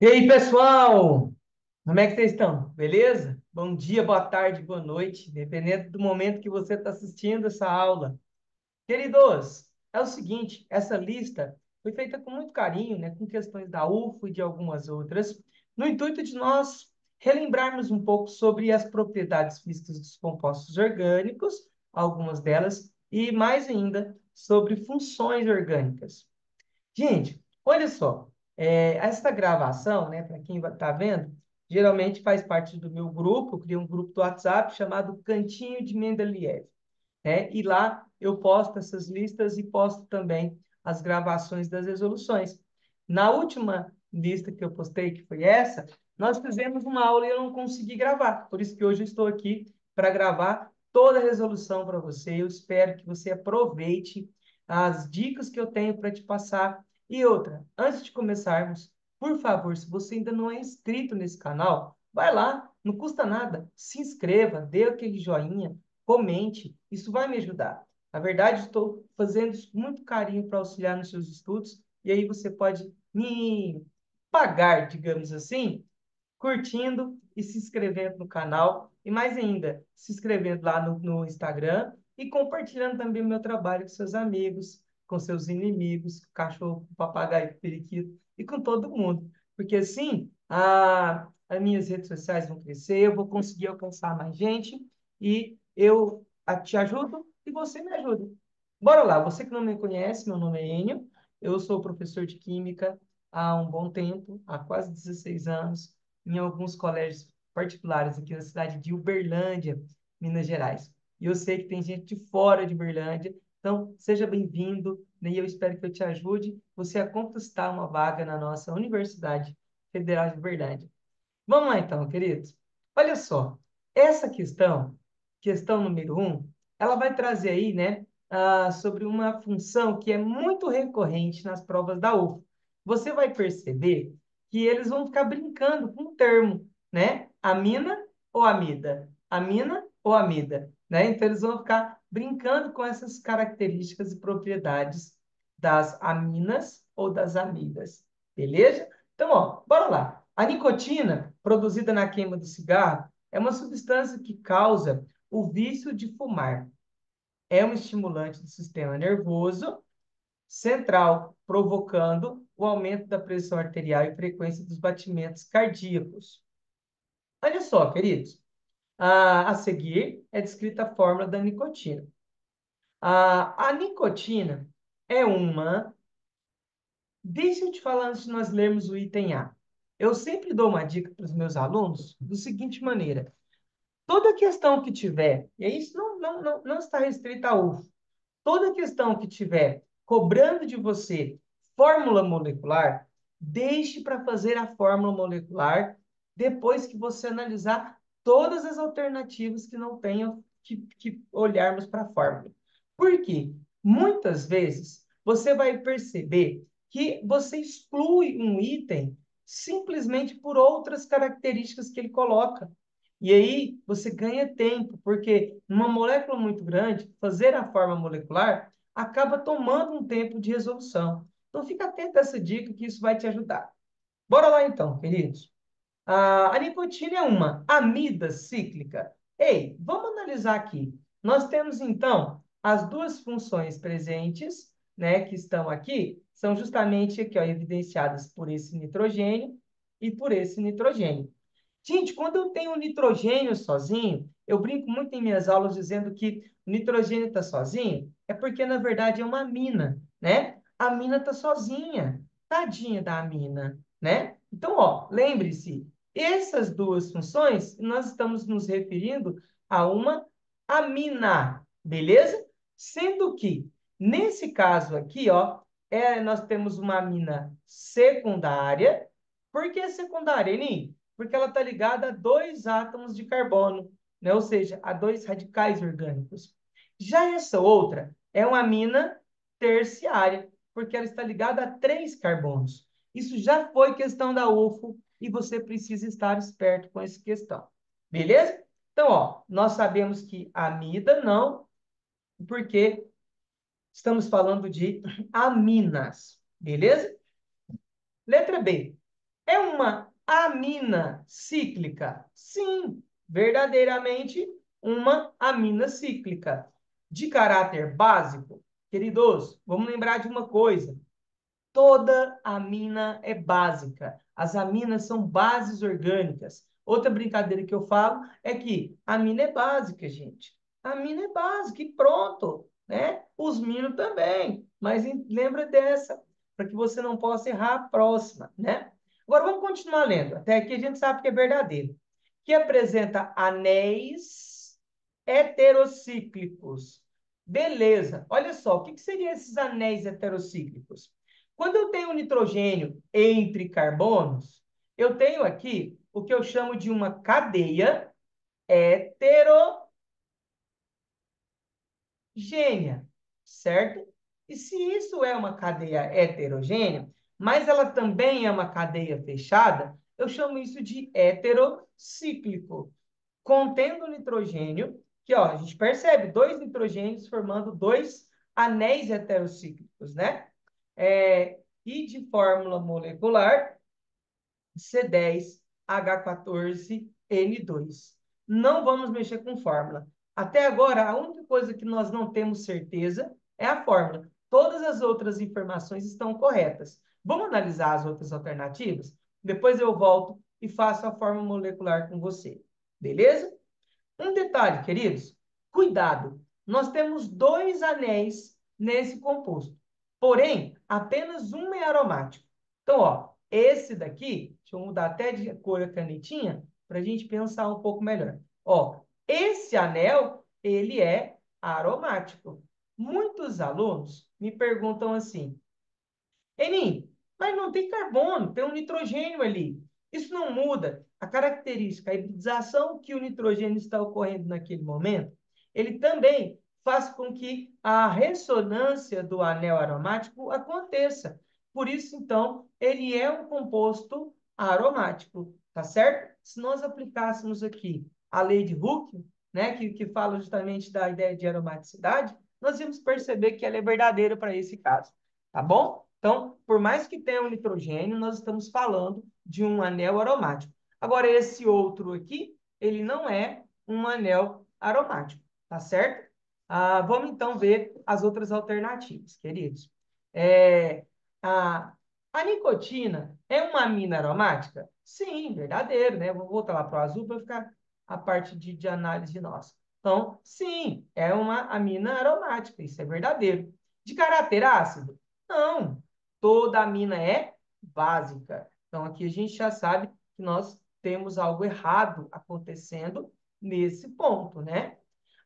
E aí, pessoal? Como é que vocês estão? Beleza? Bom dia, boa tarde, boa noite, dependendo do momento que você está assistindo essa aula. Queridos, é o seguinte, essa lista foi feita com muito carinho, né, com questões da UFO e de algumas outras, no intuito de nós relembrarmos um pouco sobre as propriedades físicas dos compostos orgânicos, algumas delas, e mais ainda sobre funções orgânicas. Gente, olha só, essa gravação, né, para quem está vendo, geralmente faz parte do meu grupo, eu criei um grupo do WhatsApp chamado Cantinho de Mendeleev, né? E lá eu posto essas listas e posto também as gravações das resoluções. Na última lista que eu postei, que foi essa, nós fizemos uma aula e eu não consegui gravar. Por isso que hoje eu estou aqui para gravar toda a resolução para você. Eu espero que você aproveite as dicas que eu tenho para te passar. E outra, antes de começarmos, por favor, se você ainda não é inscrito nesse canal, vai lá, não custa nada, se inscreva, dê aquele joinha, comente, isso vai me ajudar. Na verdade, estou fazendo isso com muito carinho para auxiliar nos seus estudos, e aí você pode me pagar, digamos assim, curtindo e se inscrevendo no canal, e mais ainda, se inscrevendo lá no Instagram e compartilhando também o meu trabalho com seus amigos, com seus inimigos, com o cachorro, com o papagaio, com o periquito e com todo mundo. Porque assim, as minhas redes sociais vão crescer, eu vou conseguir alcançar mais gente e eu te ajudo e você me ajuda. Bora lá, você que não me conhece, meu nome é Enio, eu sou professor de Química há um bom tempo, há quase 16 anos, em alguns colégios particulares aqui na cidade de Uberlândia, Minas Gerais. E eu sei que tem gente de fora de Uberlândia, então seja bem-vindo, né? E eu espero que eu te ajude você a conquistar uma vaga na nossa Universidade Federal de Uberlândia. Vamos lá então, queridos. Olha só, essa questão, questão número um, ela vai trazer aí, né, sobre uma função que é muito recorrente nas provas da UFO. Você vai perceber que eles vão ficar brincando com o termo, né? Amina ou amida? Amina ou amida, né? Então eles vão ficar brincando com essas características e propriedades das aminas ou das amidas, beleza? Então, ó, bora lá. A nicotina, produzida na queima do cigarro, é uma substância que causa o vício de fumar. É um estimulante do sistema nervoso central, provocando o aumento da pressão arterial e frequência dos batimentos cardíacos. Olha só, queridos, a seguir é descrita a fórmula da nicotina. A nicotina é uma. Deixa eu te falar antes de nós lermos o item A. Eu sempre dou uma dica para os meus alunos da seguinte maneira: toda questão que tiver, e isso não está restrita a UFO, toda questão que tiver cobrando de você fórmula molecular, deixe para fazer a fórmula molecular depois que você analisar todas as alternativas que não tenham que olharmos para a fórmula. Por quê? Muitas vezes você vai perceber que você exclui um item simplesmente por outras características que ele coloca. E aí você ganha tempo, porque numa molécula muito grande, fazer a forma molecular acaba tomando um tempo de resolução. Então fica atento a essa dica que isso vai te ajudar. Bora lá então, queridos. A nicotina é uma amida cíclica. Ei, vamos analisar aqui. Nós temos então as duas funções presentes, né, que estão aqui, são justamente aqui, ó, evidenciadas por esse nitrogênio e por esse nitrogênio. Gente, quando eu tenho nitrogênio sozinho, eu brinco muito em minhas aulas dizendo que o nitrogênio está sozinho, é porque na verdade é uma amina, né? A amina está sozinha, tadinha da amina, né? Então, ó, lembre-se, essas duas funções, nós estamos nos referindo a uma amina, beleza? Sendo que, nesse caso aqui, ó, nós temos uma amina secundária. Por que secundária, Enim? Porque ela está ligada a dois átomos de carbono, né? Ou seja, a dois radicais orgânicos. Já essa outra é uma amina terciária, porque ela está ligada a três carbonos. Isso já foi questão da UFO e você precisa estar esperto com essa questão. Beleza? Então, ó, nós sabemos que amida não, porque estamos falando de aminas. Beleza? Letra B. É uma amina cíclica? Sim, verdadeiramente uma amina cíclica. De caráter básico, queridos, vamos lembrar de uma coisa. Toda amina é básica. As aminas são bases orgânicas. Outra brincadeira que eu falo é que a amina é básica, gente. A amina é básica e pronto, né? Os minos também. Mas lembra dessa, para que você não possa errar a próxima, né? Agora vamos continuar lendo. Até aqui a gente sabe que é verdadeiro. Que apresenta anéis heterocíclicos. Beleza. Olha só, o que seriam esses anéis heterocíclicos? Quando eu tenho nitrogênio entre carbonos, eu tenho aqui o que eu chamo de uma cadeia heterogênea, certo? E se isso é uma cadeia heterogênea, mas ela também é uma cadeia fechada, eu chamo isso de heterocíclico, contendo nitrogênio, que ó, a gente percebe dois nitrogênios formando dois anéis heterocíclicos, né? E de fórmula molecular, C10H14N2. Não vamos mexer com fórmula. Até agora, a única coisa que nós não temos certeza é a fórmula. Todas as outras informações estão corretas. Vamos analisar as outras alternativas? Depois eu volto e faço a fórmula molecular com você. Beleza? Um detalhe, queridos, cuidado. Nós temos dois anéis nesse composto. Porém, apenas um é aromático. Então, ó, esse daqui, deixa eu mudar até de cor a canetinha para a gente pensar um pouco melhor. Ó, esse anel, ele é aromático. Muitos alunos me perguntam assim: Enim, mas não tem carbono, tem um nitrogênio ali. Isso não muda. A característica, a hibridização que o nitrogênio está ocorrendo naquele momento, ele também faz com que a ressonância do anel aromático aconteça. Por isso, então, ele é um composto aromático, tá certo? Se nós aplicássemos aqui a lei de Hooke, né, que fala justamente da ideia de aromaticidade, nós vamos perceber que ela é verdadeira para esse caso, tá bom? Então, por mais que tenha um nitrogênio, nós estamos falando de um anel aromático. Agora, esse outro aqui, ele não é um anel aromático, tá certo? Vamos então ver as outras alternativas, queridos. É, a, a nicotina é uma amina aromática? Sim, verdadeiro, né? Vou voltar lá para o azul para ficar a parte de análise de nós. Então, sim, é uma amina aromática, isso é verdadeiro. De caráter ácido? Não, toda amina é básica. Então, aqui a gente já sabe que nós temos algo errado acontecendo nesse ponto, né?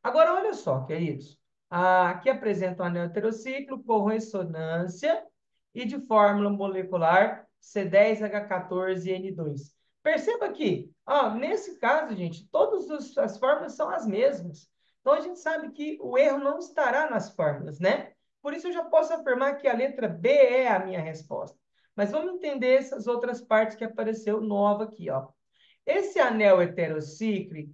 Agora, olha só, queridos. Aqui apresenta um anel heterociclo com ressonância e de fórmula molecular C10H14N2. Perceba que, nesse caso, gente, todas as fórmulas são as mesmas. Então, a gente sabe que o erro não estará nas fórmulas, né? Por isso, eu já posso afirmar que a letra B é a minha resposta. Mas vamos entender essas outras partes que apareceu nova aqui, ó. Esse anel heterocíclico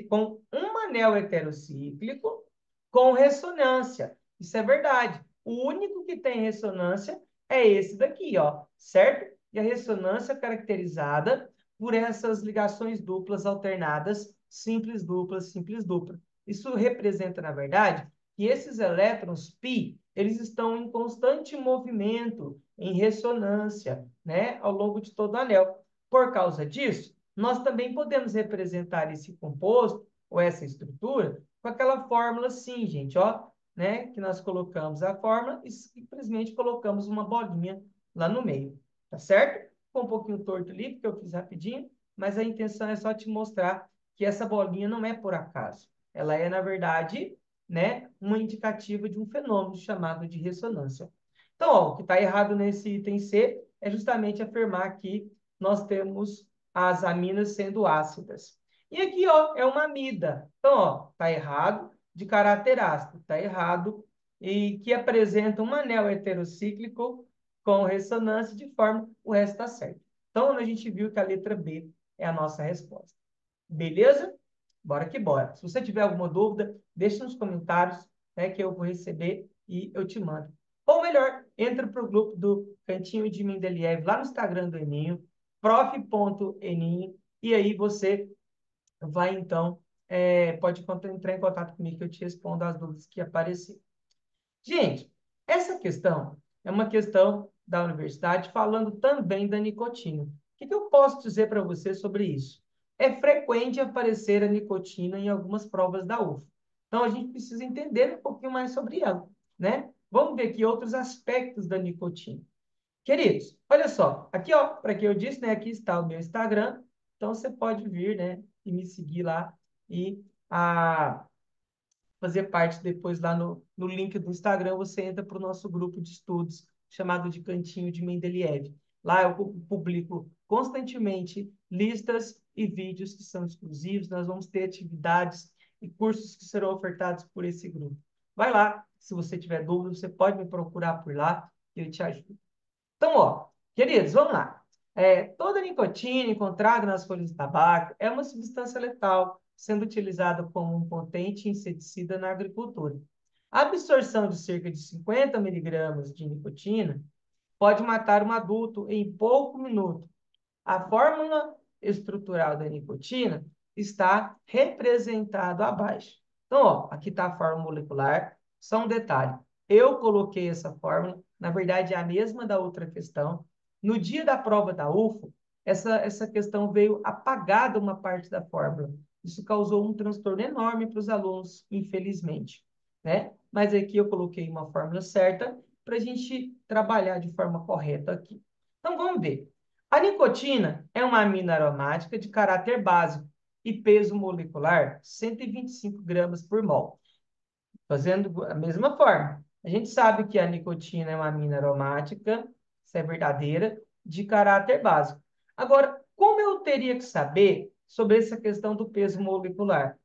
com um anel heterocíclico com ressonância. Isso é verdade. O único que tem ressonância é esse daqui, ó, certo? E a ressonância é caracterizada por essas ligações duplas alternadas, simples dupla, simples dupla. Isso representa, na verdade, que esses elétrons π, eles estão em constante movimento, em ressonância, né, ao longo de todo o anel. Por causa disso, nós também podemos representar esse composto ou essa estrutura com aquela fórmula assim, gente, ó, né? Que nós colocamos a fórmula e simplesmente colocamos uma bolinha lá no meio, tá certo? Ficou um pouquinho torto ali, porque eu fiz rapidinho, mas a intenção é só te mostrar que essa bolinha não é por acaso. Ela é, na verdade, né, uma indicativa de um fenômeno chamado de ressonância. Então, ó, o que está errado nesse item C é justamente afirmar que nós temos as aminas sendo ácidas. E aqui, ó, é uma amida. Então, ó, tá errado, de caráter ácido, tá errado, e que apresenta um anel heterocíclico com ressonância de forma, o resto está certo. Então, a gente viu que a letra B é a nossa resposta. Beleza? Bora que bora. Se você tiver alguma dúvida, deixa nos comentários, né, que eu vou receber e eu te mando. Ou melhor, entra para o grupo do Cantinho de Mendeleev lá no Instagram do Eninho, prof.eninho, e aí você vai, então, pode entrar em contato comigo que eu te respondo as dúvidas que aparecerem. Gente, essa questão é uma questão da universidade falando também da nicotina. O que eu posso dizer para você sobre isso? É frequente aparecer a nicotina em algumas provas da UF. Então, a gente precisa entender um pouquinho mais sobre ela, né? Vamos ver aqui outros aspectos da nicotina. Queridos, olha só, aqui, ó, para que eu disse, né, aqui está o meu Instagram, então você pode vir, né, e me seguir lá e fazer parte depois lá no link do Instagram, você entra para o nosso grupo de estudos chamado de Cantinho de Mendeleev. Lá eu publico constantemente listas e vídeos que são exclusivos, nós vamos ter atividades e cursos que serão ofertados por esse grupo. Vai lá, se você tiver dúvida, você pode me procurar por lá, que eu te ajudo. Então, ó, queridos, vamos lá. Toda nicotina encontrada nas folhas de tabaco é uma substância letal, sendo utilizada como um potente inseticida na agricultura. A absorção de cerca de 50 miligramas de nicotina pode matar um adulto em pouco minuto. A fórmula estrutural da nicotina está representada abaixo. Então, ó, aqui está a fórmula molecular. Só um detalhe. Eu coloquei essa fórmula, na verdade é a mesma da outra questão. No dia da prova da UFO, essa questão veio apagada uma parte da fórmula. Isso causou um transtorno enorme para os alunos, infelizmente, né? Mas aqui eu coloquei uma fórmula certa para a gente trabalhar de forma correta aqui. Então, vamos ver. A nicotina é uma amina aromática de caráter básico e peso molecular 125 gramas por mol. Fazendo a mesma forma. A gente sabe que a nicotina é uma amina aromática, isso é verdadeira, de caráter básico. Agora, como eu teria que saber sobre essa questão do peso molecular?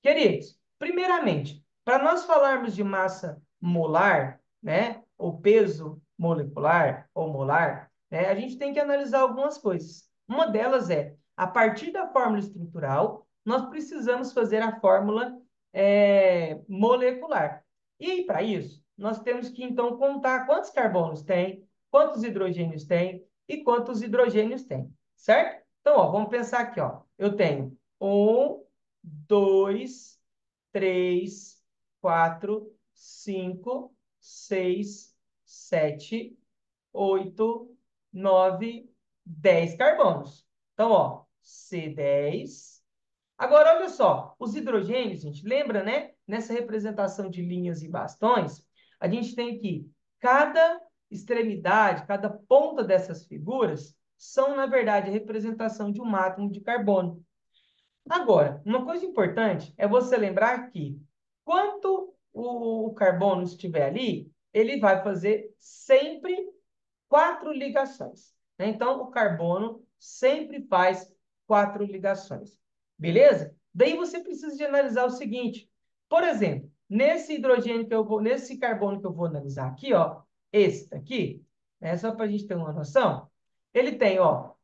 Queridos, primeiramente, para nós falarmos de massa molar, né, ou peso molecular ou molar, né, a gente tem que analisar algumas coisas. Uma delas é, a partir da fórmula estrutural, nós precisamos fazer a fórmula molecular. E aí, para isso, nós temos que, então, contar quantos carbonos tem, quantos hidrogênios tem e quantos hidrogênios tem, certo? Então, ó, vamos pensar aqui, ó. Eu tenho 2, 3, 4, 5, 6, 7, 8, 9, 10 carbonos. Então, ó, C10. Agora, olha só, os hidrogênios, gente, lembra, né? Nessa representação de linhas e bastões, a gente tem que cada extremidade, cada ponta dessas figuras são, na verdade, a representação de um átomo de carbono. Agora, uma coisa importante é você lembrar que quanto o carbono estiver ali, ele vai fazer sempre 4 ligações, né? Então, o carbono sempre faz 4 ligações. Beleza? Daí você precisa de analisar o seguinte. Por exemplo, nesse carbono que eu vou analisar aqui, ó, esse aqui, né, só para a gente ter uma noção, ele tem, ó,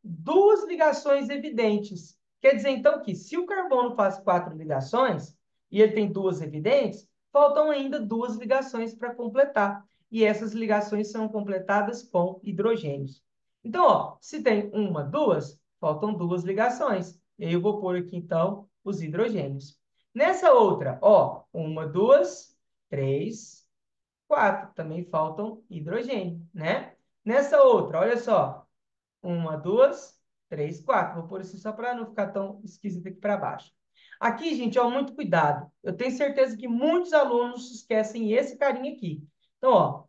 duas ligações evidentes. Quer dizer, então, que se o carbono faz 4 ligações e ele tem duas evidentes, faltam ainda duas ligações para completar. E essas ligações são completadas com hidrogênios. Então, ó, se tem duas, faltam duas ligações. E aí eu vou pôr aqui, então, os hidrogênios. Nessa outra, ó, duas, três, quatro. Também faltam hidrogênio, né? Nessa outra, olha só, duas, três, quatro. Vou pôr assim só para não ficar tão esquisito aqui para baixo. Aqui, gente, ó, muito cuidado. Eu tenho certeza que muitos alunos esquecem esse carinha aqui. Então, ó,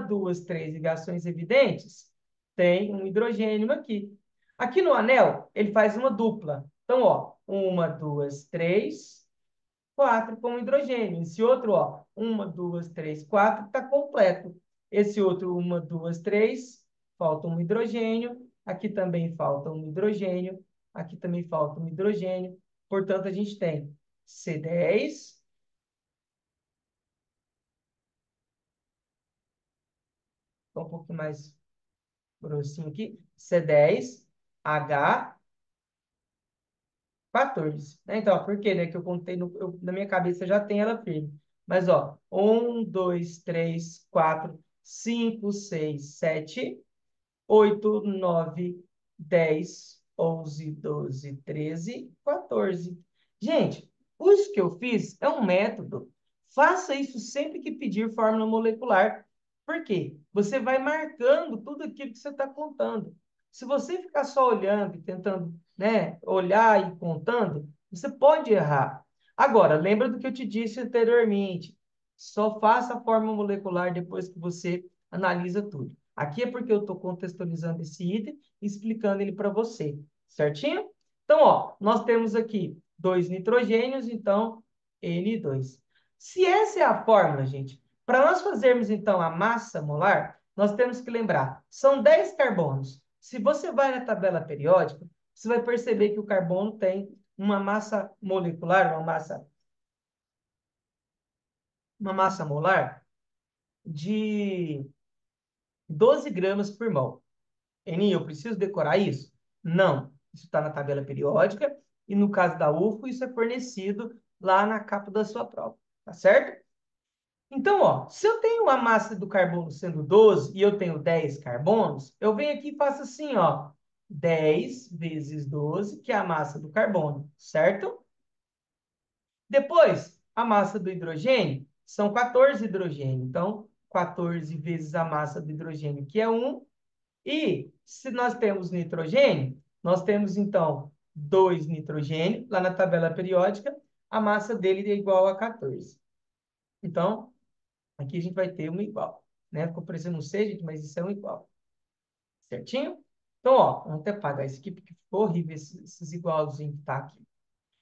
duas, três ligações evidentes, tem um hidrogênio aqui. Aqui no anel, ele faz uma dupla. Então, ó, duas, três, quatro com hidrogênio. Esse outro, ó, duas, três, quatro, está completo. Esse outro, duas, três, falta um hidrogênio. Aqui também falta um hidrogênio. Aqui também falta um hidrogênio. Portanto, a gente tem C10, um pouquinho mais grossinho aqui, C10, H14. Né? Então, por quê? Né? Que eu contei, na minha cabeça já tem ela firme. Mas, ó, 1, 2, 3, 4, 5, 6, 7, 8, 9, 10, 11, 12, 13, 14. Gente, isso que eu fiz é um método. Faça isso sempre que pedir fórmula molecular. Por quê? Você vai marcando tudo aquilo que você está contando. Se você ficar só olhando e tentando, né, olhar e contando, você pode errar. Agora, lembra do que eu te disse anteriormente. Só faça a fórmula molecular depois que você analisa tudo. Aqui é porque eu estou contextualizando esse item e explicando ele para você, certinho? Então, ó, nós temos aqui dois nitrogênios, então N2. Se essa é a fórmula, gente, para nós fazermos então a massa molar, nós temos que lembrar, são 10 carbonos. Se você vai na tabela periódica, você vai perceber que o carbono tem uma massa molecular, uma massa molar de 12 gramas por mol. Eni, eu preciso decorar isso? Não. Isso está na tabela periódica e no caso da UFO, isso é fornecido lá na capa da sua prova, tá certo? Então, ó, se eu tenho a massa do carbono sendo 12 e eu tenho 10 carbonos, eu venho aqui e faço assim, ó, 10 vezes 12, que é a massa do carbono, certo? Depois, a massa do hidrogênio são 14 hidrogênio. Então, 14 vezes a massa do hidrogênio, que é 1. E se nós temos nitrogênio, nós temos, então, 2 nitrogênio, lá na tabela periódica, a massa dele é igual a 14. Então, aqui a gente vai ter uma igual, né? Ficou parecendo um C, gente, mas isso é um igual. Certinho? Então, ó, vamos até apagar isso aqui, porque ficou horrível esses igualzinhos que tá aqui.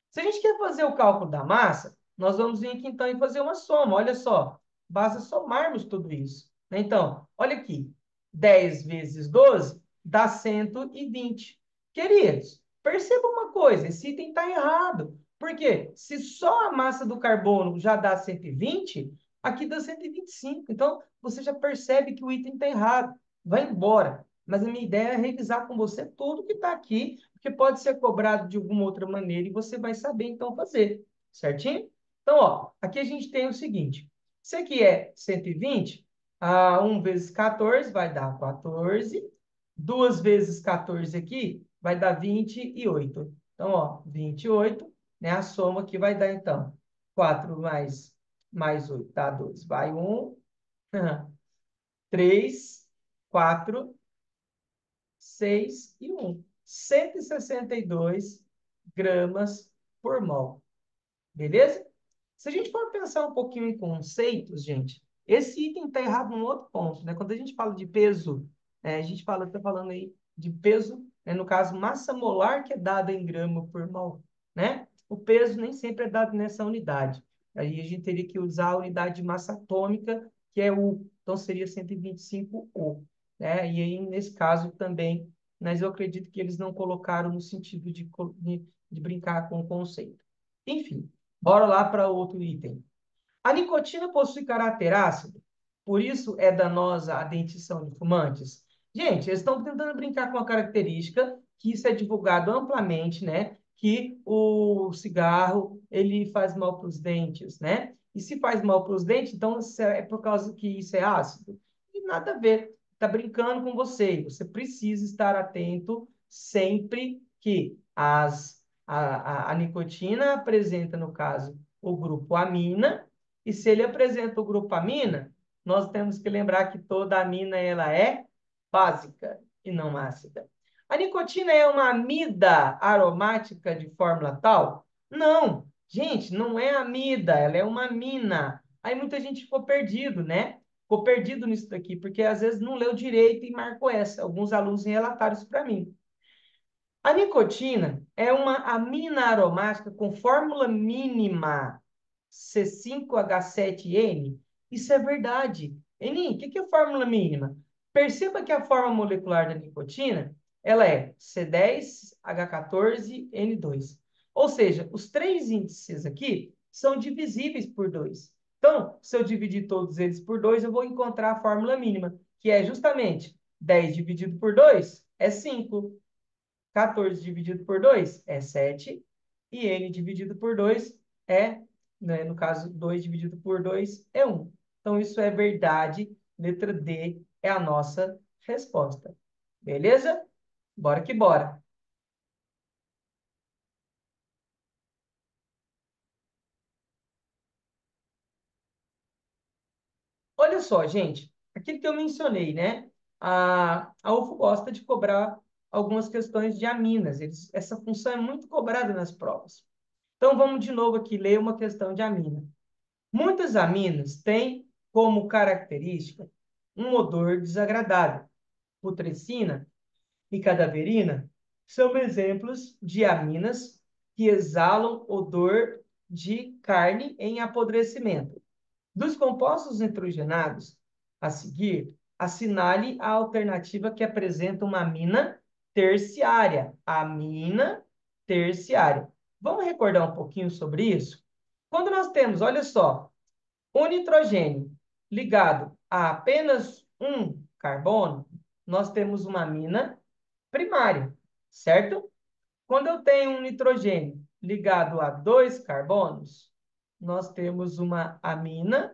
Se a gente quer fazer o cálculo da massa, nós vamos vir aqui então e fazer uma soma. Olha só, basta somarmos tudo isso, né? Então, olha aqui, 10 vezes 12 dá 120. Queridos, perceba uma coisa, esse item está errado. Por quê? Se só a massa do carbono já dá 120, aqui dá 125. Então, você já percebe que o item está errado. Vai embora. Mas a minha ideia é revisar com você tudo que está aqui porque pode ser cobrado de alguma outra maneira e você vai saber então fazer, certinho? Então, ó, aqui a gente tem o seguinte, isso aqui é 120, 1 vezes 14 vai dar 14, 2 vezes 14 aqui vai dar 28. Então, ó, 28, né? A soma aqui vai dar, então, 4 mais 8 dá 12. Vai 1, 3, 4, 6 e 1. 162 gramas por mol. Beleza? Se a gente for pensar um pouquinho em conceitos, gente, esse item está errado num outro ponto, né? Quando a gente fala de peso, a gente está falando aí de peso, né? No caso, massa molar que é dada em grama por mol, né? O peso nem sempre é dado nessa unidade. Aí a gente teria que usar a unidade de massa atômica, que é U. Então, seria 125 U, né? E aí, nesse caso também, mas eu acredito que eles não colocaram no sentido de brincar com o conceito. Enfim, bora lá para outro item. A nicotina possui caráter ácido, por isso é danosa a dentição de fumantes. Gente, eles estão tentando brincar com a característica que isso é divulgado amplamente, né? Que o cigarro ele faz mal para os dentes, né? E se faz mal para os dentes, então é por causa que isso é ácido. E nada a ver. Está brincando com você. Você precisa estar atento sempre que a nicotina apresenta, no caso, o grupo amina, e se ele apresenta o grupo amina, nós temos que lembrar que toda amina ela é básica e não ácida. A nicotina é uma amida aromática de fórmula tal? Não, gente, não é amida, ela é uma amina. Aí muita gente ficou perdido, né? Ficou perdido nisso daqui, porque às vezes não leu direito e marcou essa. Alguns alunos relataram isso para mim. A nicotina é uma amina aromática com fórmula mínima C5H7N. Isso é verdade. Eni, o que é fórmula mínima? Perceba que a forma molecular da nicotina, ela é C10H14N2. Ou seja, os três índices aqui são divisíveis por 2. Então, se eu dividir todos eles por 2, eu vou encontrar a fórmula mínima, que é justamente 10 dividido por 2 é 5. 14 dividido por 2 é 7. E n dividido por 2 é, né, no caso, 2 dividido por 2 é 1. Então, isso é verdade. Letra D é a nossa resposta. Beleza? Bora que bora. Olha só, gente, aquilo que eu mencionei, né? A UFO gosta de cobrar algumas questões de aminas. Essa função é muito cobrada nas provas. Então, vamos de novo aqui ler uma questão de amina. Muitas aminas têm como característica um odor desagradável. Putrescina e cadaverina são exemplos de aminas que exalam odor de carne em apodrecimento. Dos compostos nitrogenados a seguir, assinale a alternativa que apresenta uma amina terciária. Amina terciária. Vamos recordar um pouquinho sobre isso? Quando nós temos, olha só, o nitrogênio ligado a apenas um carbono, nós temos uma amina primária, certo? Quando eu tenho um nitrogênio ligado a dois carbonos, nós temos uma amina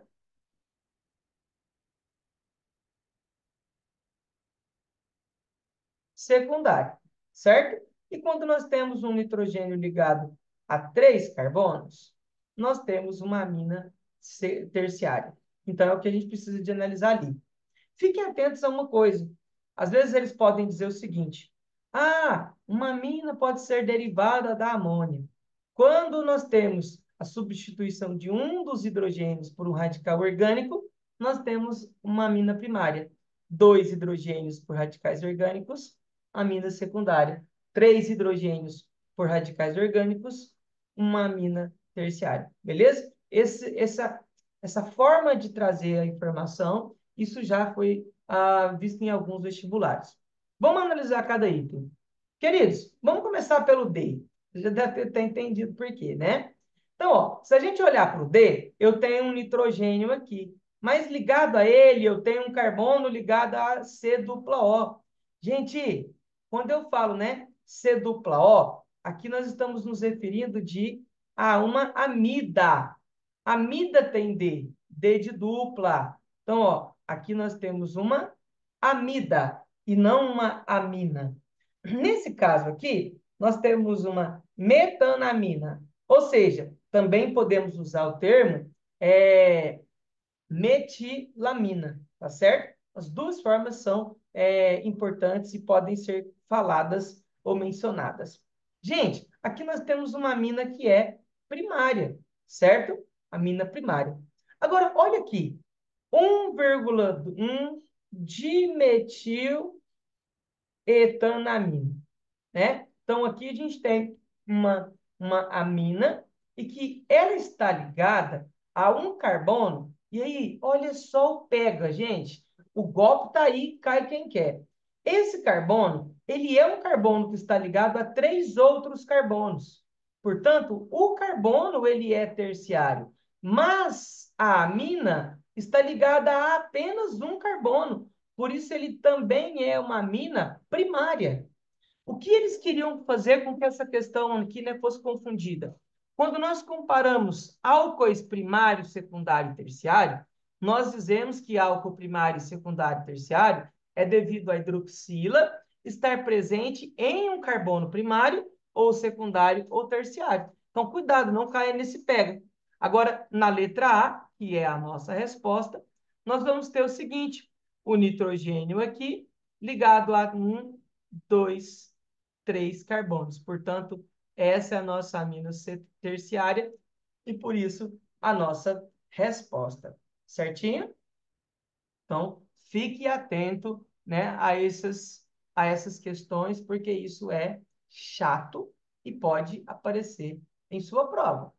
secundária, certo? E quando nós temos um nitrogênio ligado a três carbonos, nós temos uma amina terciária. Então, é o que a gente precisa de analisar ali. Fiquem atentos a uma coisa. Às vezes eles podem dizer o seguinte: ah, uma amina pode ser derivada da amônia. Quando nós temos a substituição de um dos hidrogênios por um radical orgânico, nós temos uma amina primária. Dois hidrogênios por radicais orgânicos, amina secundária. Três hidrogênios por radicais orgânicos, uma amina terciária. Beleza? Essa forma de trazer a informação, isso já foi visto em alguns vestibulares. Vamos analisar cada item. Queridos, vamos começar pelo D. Você já deve ter entendido por quê, né? Então, ó, se a gente olhar para o D, eu tenho um nitrogênio aqui, mas ligado a ele, eu tenho um carbono ligado a C dupla O. Gente, quando eu falo, né, C dupla O, aqui nós estamos nos referindo a uma amida. Amida tem D, D de dupla. Então, ó, aqui nós temos uma amida e não uma amina. Nesse caso aqui, nós temos uma metanamina, ou seja, também podemos usar o termo metilamina, tá certo? As duas formas são importantes e podem ser faladas ou mencionadas. Gente, aqui nós temos uma amina que é primária, certo? Amina primária. Agora, olha aqui, 1,1 dimetil-etanamina, né? Então, aqui a gente tem uma amina e que ela está ligada a um carbono. E aí, olha só o pega, gente. O golpe está aí, cai quem quer. Esse carbono, ele é um carbono que está ligado a três outros carbonos. Portanto, o carbono, ele é terciário. Mas a amina está ligada a apenas um carbono. Por isso, ele também é uma amina primária. O que eles queriam fazer com que essa questão aqui, né, fosse confundida? Quando nós comparamos álcoois primário, secundário e terciário, nós dizemos que álcool primário, secundário e terciário é devido à hidroxila estar presente em um carbono primário, ou secundário, ou terciário. Então, cuidado, não caia nesse pega. Agora, na letra A, que é a nossa resposta, nós vamos ter o seguinte: o nitrogênio aqui ligado a um, dois, três carbonos. Portanto, essa é a nossa amina terciária e, por isso, a nossa resposta. Certinho? Então, fique atento, né, a essas questões, porque isso é chato e pode aparecer em sua prova.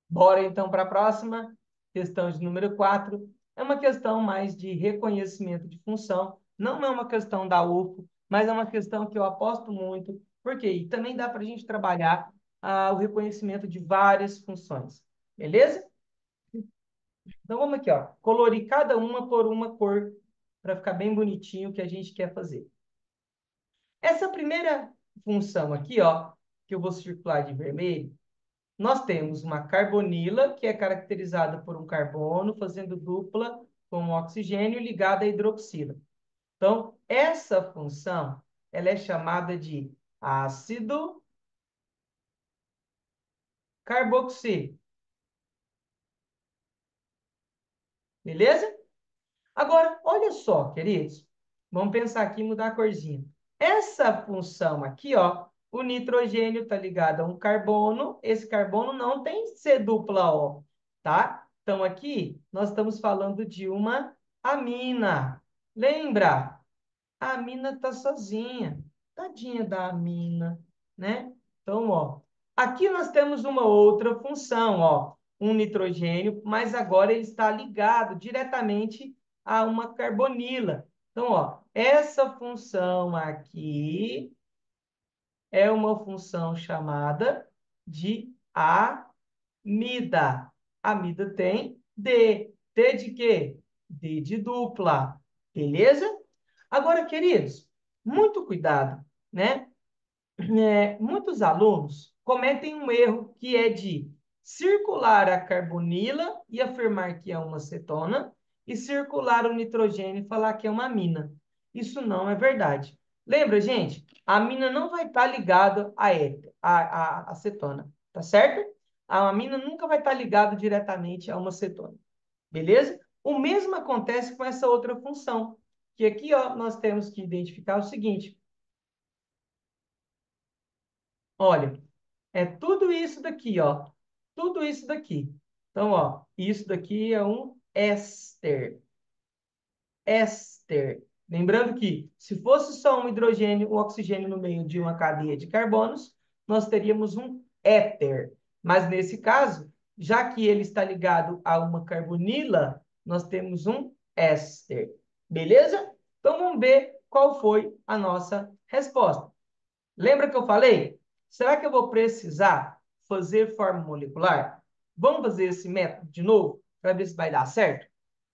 Bora então para a próxima, questão de número 4. É uma questão mais de reconhecimento de função, não é uma questão da UFO, mas é uma questão que eu aposto muito, porque também dá para a gente trabalhar o reconhecimento de várias funções, beleza? Então vamos aqui, ó, colorir cada uma por uma cor, para ficar bem bonitinho o que a gente quer fazer. Essa primeira função aqui, ó, que eu vou circular de vermelho, nós temos uma carbonila, que é caracterizada por um carbono, fazendo dupla com o oxigênio ligado à hidroxila. Então, essa função, ela é chamada de ácido carboxílico. Beleza? Agora, olha só, queridos. Vamos pensar aqui em mudar a corzinha. Essa função aqui, ó, o nitrogênio está ligado a um carbono. Esse carbono não tem C dupla O, tá? Então, aqui, nós estamos falando de uma amina. Lembra? A amina está sozinha. Tadinha da amina, né? Então, ó, aqui nós temos uma outra função, ó, um nitrogênio, mas agora ele está ligado diretamente a uma carbonila. Então, ó, essa função aqui é uma função chamada de amida. Amida tem D. D de quê? D de dupla. Beleza? Agora, queridos, muito cuidado, né? Muitos alunos cometem um erro que é de circular a carbonila e afirmar que é uma cetona e circular o nitrogênio e falar que é uma amina. Isso não é verdade. Lembra, gente? A amina não vai estar ligada a éter, a acetona, tá certo? A amina nunca vai estar ligada diretamente a uma cetona, beleza? O mesmo acontece com essa outra função, que aqui, ó, nós temos que identificar o seguinte. Olha, é tudo isso daqui, ó. Tudo isso daqui. Então, ó, isso daqui é um éster. Éster. Lembrando que, se fosse só um hidrogênio, um oxigênio no meio de uma cadeia de carbonos, nós teríamos um éter. Mas nesse caso, já que ele está ligado a uma carbonila, nós temos um éster. Beleza? Então, vamos ver qual foi a nossa resposta. Lembra que eu falei? Será que eu vou precisar fazer forma molecular? Vamos fazer esse método de novo para ver se vai dar certo?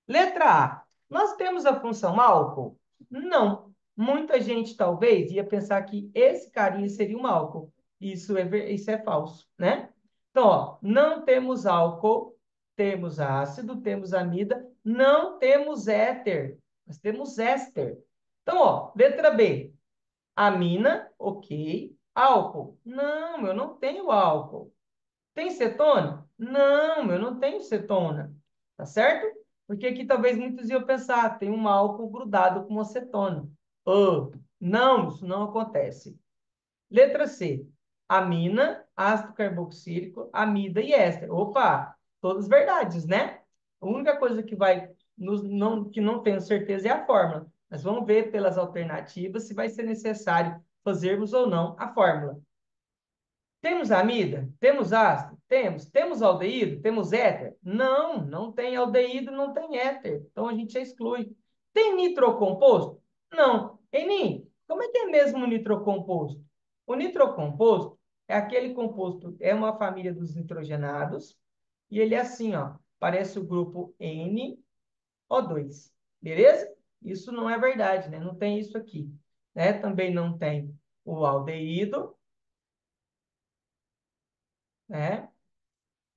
Letra A. Nós temos a função álcool? Não. Muita gente talvez ia pensar que esse carinha seria um álcool. Isso é falso, né? Então, ó, não temos álcool, temos ácido, temos amida, não temos éter, nós temos éster. Então, ó, letra B. Amina, ok. Álcool? Não, eu não tenho álcool. Tem cetona? Não, eu não tenho cetona. Tá certo? Porque aqui talvez muitos iam pensar, tem um álcool grudado com uma cetona. Oh, não, isso não acontece. Letra C. Amina, ácido carboxílico, amida e éster. Opa, todas verdades, né? A única coisa que que não tenho certeza é a fórmula. Mas vamos ver pelas alternativas se vai ser necessário fazermos ou não a fórmula. Temos amida? Temos ácido? Temos. Temos aldeído? Temos éter? Não, não tem aldeído, não tem éter. Então a gente já exclui. Tem nitrocomposto? Não. Enim, como é que é mesmo o nitrocomposto? O nitrocomposto é aquele composto, é uma família dos nitrogenados, e ele é assim, ó, parece o grupo NO2. Beleza? Isso não é verdade, né? Não tem isso aqui. Né? Também não tem o aldeído, né?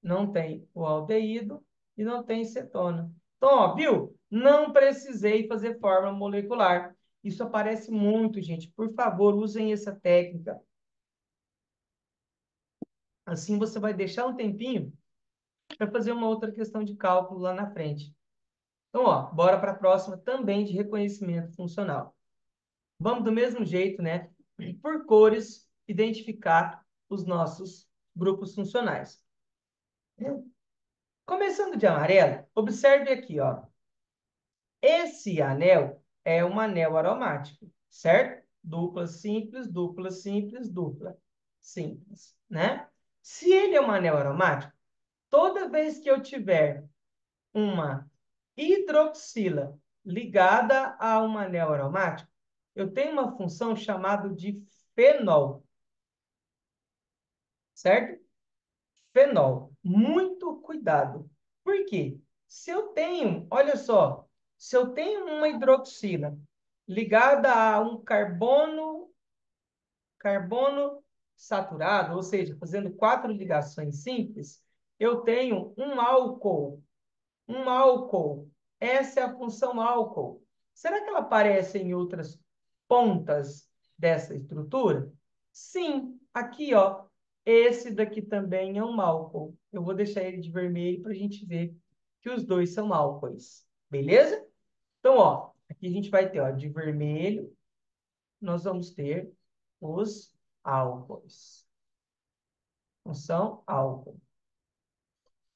Não tem o aldeído e não tem cetona. Então, ó, viu? Não precisei fazer fórmula molecular. Isso aparece muito, gente. Por favor, usem essa técnica. Assim você vai deixar um tempinho para fazer uma outra questão de cálculo lá na frente. Então, ó, bora para a próxima também de reconhecimento funcional. Vamos do mesmo jeito, né? Por cores, identificar os nossos grupos funcionais. Começando de amarelo, observe aqui, ó. Esse anel é um anel aromático, certo? Dupla simples, dupla simples, dupla simples, né? Se ele é um anel aromático, toda vez que eu tiver uma hidroxila ligada a um anel aromático, eu tenho uma função chamada de fenol, certo? Fenol. Muito cuidado. Por quê? Se eu tenho, olha só, se eu tenho uma hidroxila ligada a um carbono saturado, ou seja, fazendo quatro ligações simples, eu tenho um álcool Essa é a função álcool. Será que ela aparece em outras pontas dessa estrutura? Sim, aqui, ó. Esse daqui também é um álcool. Eu vou deixar ele de vermelho para a gente ver que os dois são álcoois. Beleza? Então, ó, aqui a gente vai ter, ó, de vermelho, nós vamos ter os álcoois. Função álcool.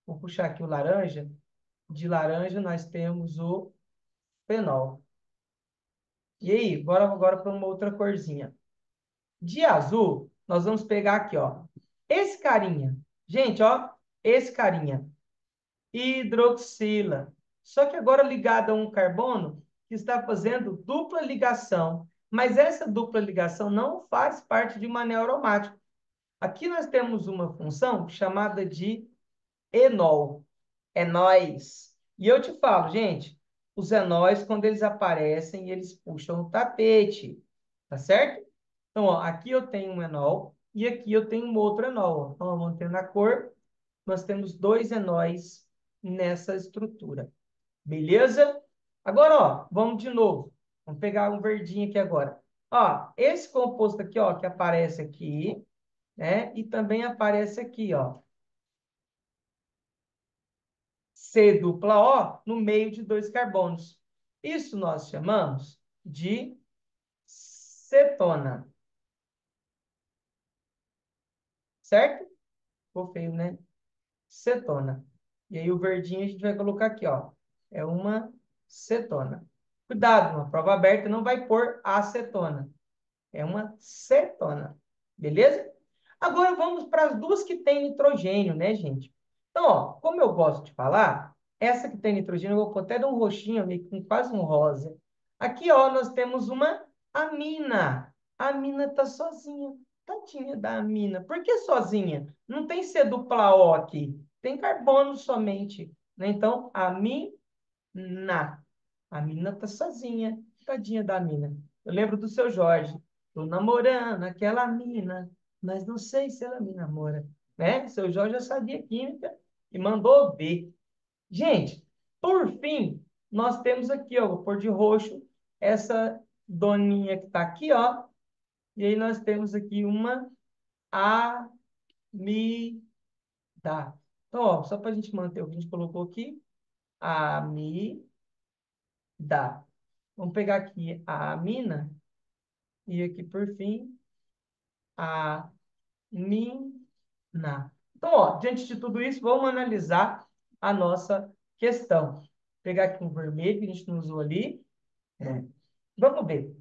Vou puxar aqui o laranja. De laranja, nós temos o fenol. E aí, bora agora para uma outra corzinha. De azul, nós vamos pegar aqui, ó. Esse carinha. Gente, ó. Esse carinha. Hidroxila. Só que agora ligado a um carbono que está fazendo dupla ligação. Mas essa dupla ligação não faz parte de uma anel aromático. Aqui nós temos uma função chamada de enol. Enóis. E eu te falo, gente, os enóis, quando eles aparecem, eles puxam o tapete, tá certo? Então, ó, aqui eu tenho um enol e aqui eu tenho um outro enol. Então, mantendo a cor, nós temos dois enóis nessa estrutura. Beleza? Agora, ó, vamos de novo. Vamos pegar um verdinho aqui agora. Ó, esse composto aqui, ó, que aparece aqui, né? E também aparece aqui, ó. C dupla O no meio de dois carbonos. Isso nós chamamos de cetona. Certo? Ficou feio, né? Cetona. E aí o verdinho a gente vai colocar aqui, ó. É uma cetona. Cuidado, uma prova aberta não vai pôr acetona. É uma cetona. Beleza? Agora vamos para as duas que têm nitrogênio, né, gente? Então, ó, como eu gosto de falar, essa que tem nitrogênio, eu vou até dar um roxinho, meio com quase um rosa. Aqui, ó, nós temos uma amina. A amina está sozinha. Tadinha da amina. Por que sozinha? Não tem C dupla O aqui. Tem carbono somente. Né? Então, amina. A mina tá sozinha. Tadinha da mina. Eu lembro do seu Jorge. Tô namorando aquela mina, mas não sei se ela me namora. Né? Seu Jorge já sabia química e mandou ver. Gente, por fim, nós temos aqui, ó, vou pôr de roxo, essa doninha que tá aqui, ó. E aí nós temos aqui uma amida. Então, ó, só para a gente manter o que a gente colocou aqui, amida. Vamos pegar aqui a amina e aqui, por fim, a mina. Então, ó, diante de tudo isso, vamos analisar a nossa questão. Vou pegar aqui um vermelho que a gente não usou ali. Vamos ver.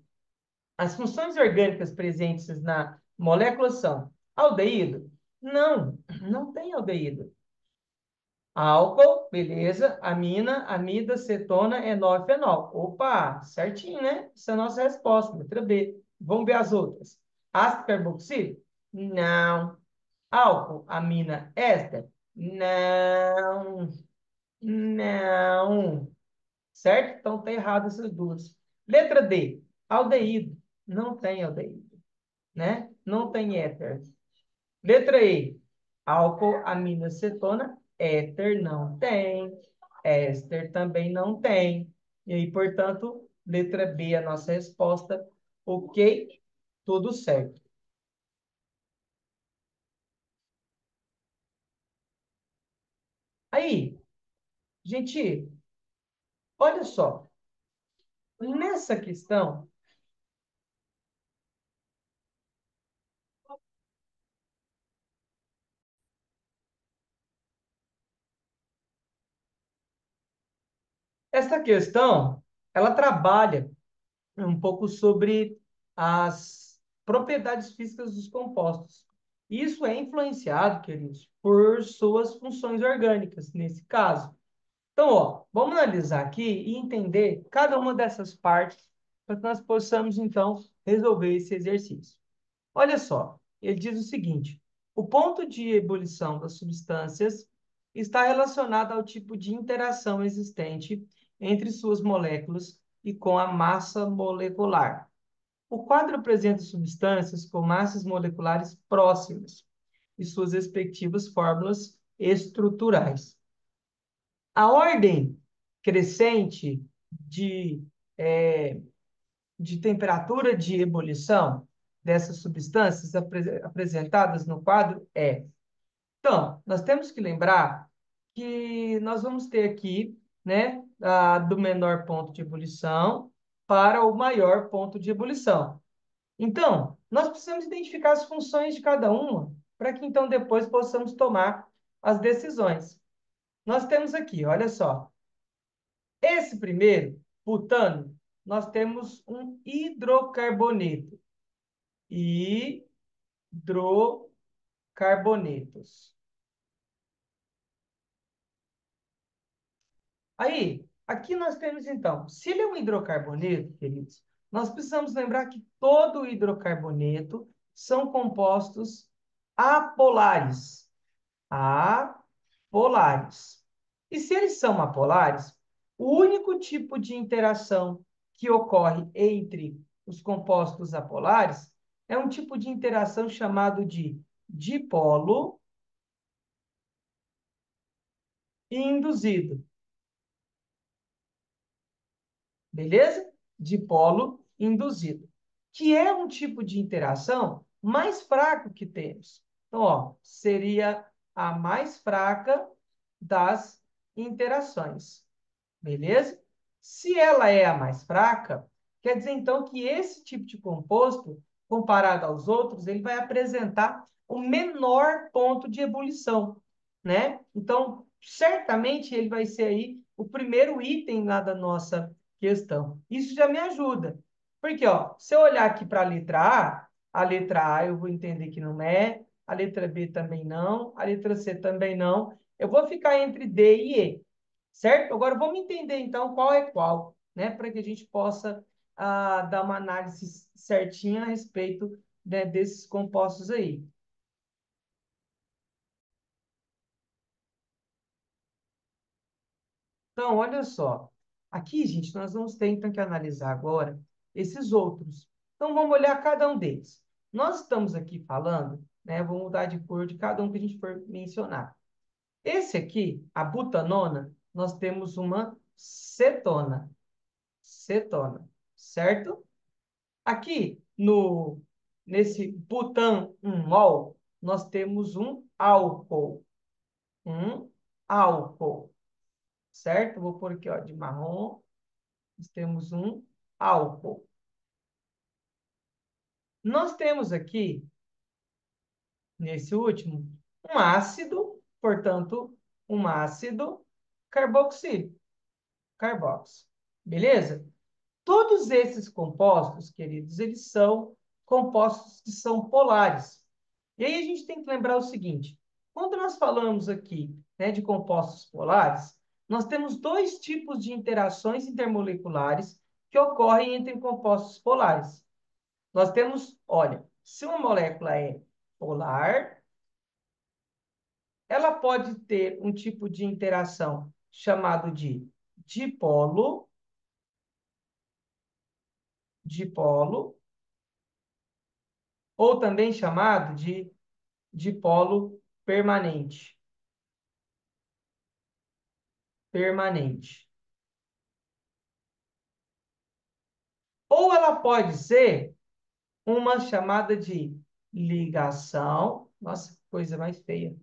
As funções orgânicas presentes na molécula são aldeído? Não, não tem aldeído. Álcool, beleza. Amina, amida, cetona, enol, fenol. Opa, certinho, né? Essa é a nossa resposta, letra B. Vamos ver as outras. Ácido carboxílico? Não. Álcool, amina, éster? Não. Não. Certo? Então, tá errado essas duas. Letra D. Aldeído. Não tem aldeído, né? Não tem éter. Letra E. Álcool, amina, cetona. Éter não tem. Éster também não tem. E aí, portanto, letra B é a nossa resposta. Ok? Tudo certo. Aí, gente, olha só. Nessa questão, essa questão, ela trabalha um pouco sobre as propriedades físicas dos compostos. Isso é influenciado, queridos, por suas funções orgânicas, nesse caso. Então, ó, vamos analisar aqui e entender cada uma dessas partes para que nós possamos, então, resolver esse exercício. Olha só, ele diz o seguinte: o ponto de ebulição das substâncias está relacionado ao tipo de interação existente entre suas moléculas e com a massa molecular. O quadro apresenta substâncias com massas moleculares próximas e suas respectivas fórmulas estruturais. A ordem crescente de, é, de temperatura de ebulição dessas substâncias apresentadas no quadro? É. Então, nós temos que lembrar que nós vamos ter aqui, né, do menor ponto de ebulição para o maior ponto de ebulição. Então, nós precisamos identificar as funções de cada uma para que então depois possamos tomar as decisões. Nós temos aqui, olha só, esse primeiro, butano, nós temos um hidrocarboneto. Hidrocarbonetos. Aí, aqui nós temos então, se ele é um hidrocarboneto, queridos, nós precisamos lembrar que todo hidrocarboneto são compostos apolares. Apolares. E se eles são apolares, o único tipo de interação que ocorre entre os compostos apolares é um tipo de interação chamado de dipolo induzido. Beleza? Dipolo induzido, que é um tipo de interação mais fraco que temos. Então, ó, seria a mais fraca das interações. Beleza? Se ela é a mais fraca, quer dizer então que esse tipo de composto, comparado aos outros, ele vai apresentar o menor ponto de ebulição, né? Então, certamente ele vai ser aí o primeiro item lá da nossa questão. Isso já me ajuda. Porque, ó, se eu olhar aqui para a letra A eu vou entender que não é, a letra B também não, a letra C também não. Eu vou ficar entre D e E, certo? Agora vamos entender então qual é qual, né? Para que a gente possa dar uma análise certinha a respeito, né, desses compostos aí. Então, olha só. Aqui, gente, nós vamos ter então que analisar agora esses outros. Então, vamos olhar cada um deles. Nós estamos aqui falando, né? Vou mudar de cor de cada um que a gente for mencionar. Esse aqui, a butanona, nós temos uma cetona. Cetona, certo? Aqui no nesse butanol, nós temos um álcool, certo? Vou pôr aqui, ó, de marrom, nós temos um álcool. Nós temos aqui, nesse último, um ácido, portanto, um ácido carboxílico, carboxo. Beleza? Todos esses compostos, queridos, eles são compostos que são polares. E aí a gente tem que lembrar o seguinte: quando nós falamos aqui, né, de compostos polares, nós temos dois tipos de interações intermoleculares que ocorrem entre compostos polares. Nós temos, olha, se uma molécula é polar, ela pode ter um tipo de interação chamado de dipolo, dipolo, ou também chamado de dipolo permanente. Permanente. Ou ela pode ser uma chamada de ligação. Nossa, que coisa mais feia.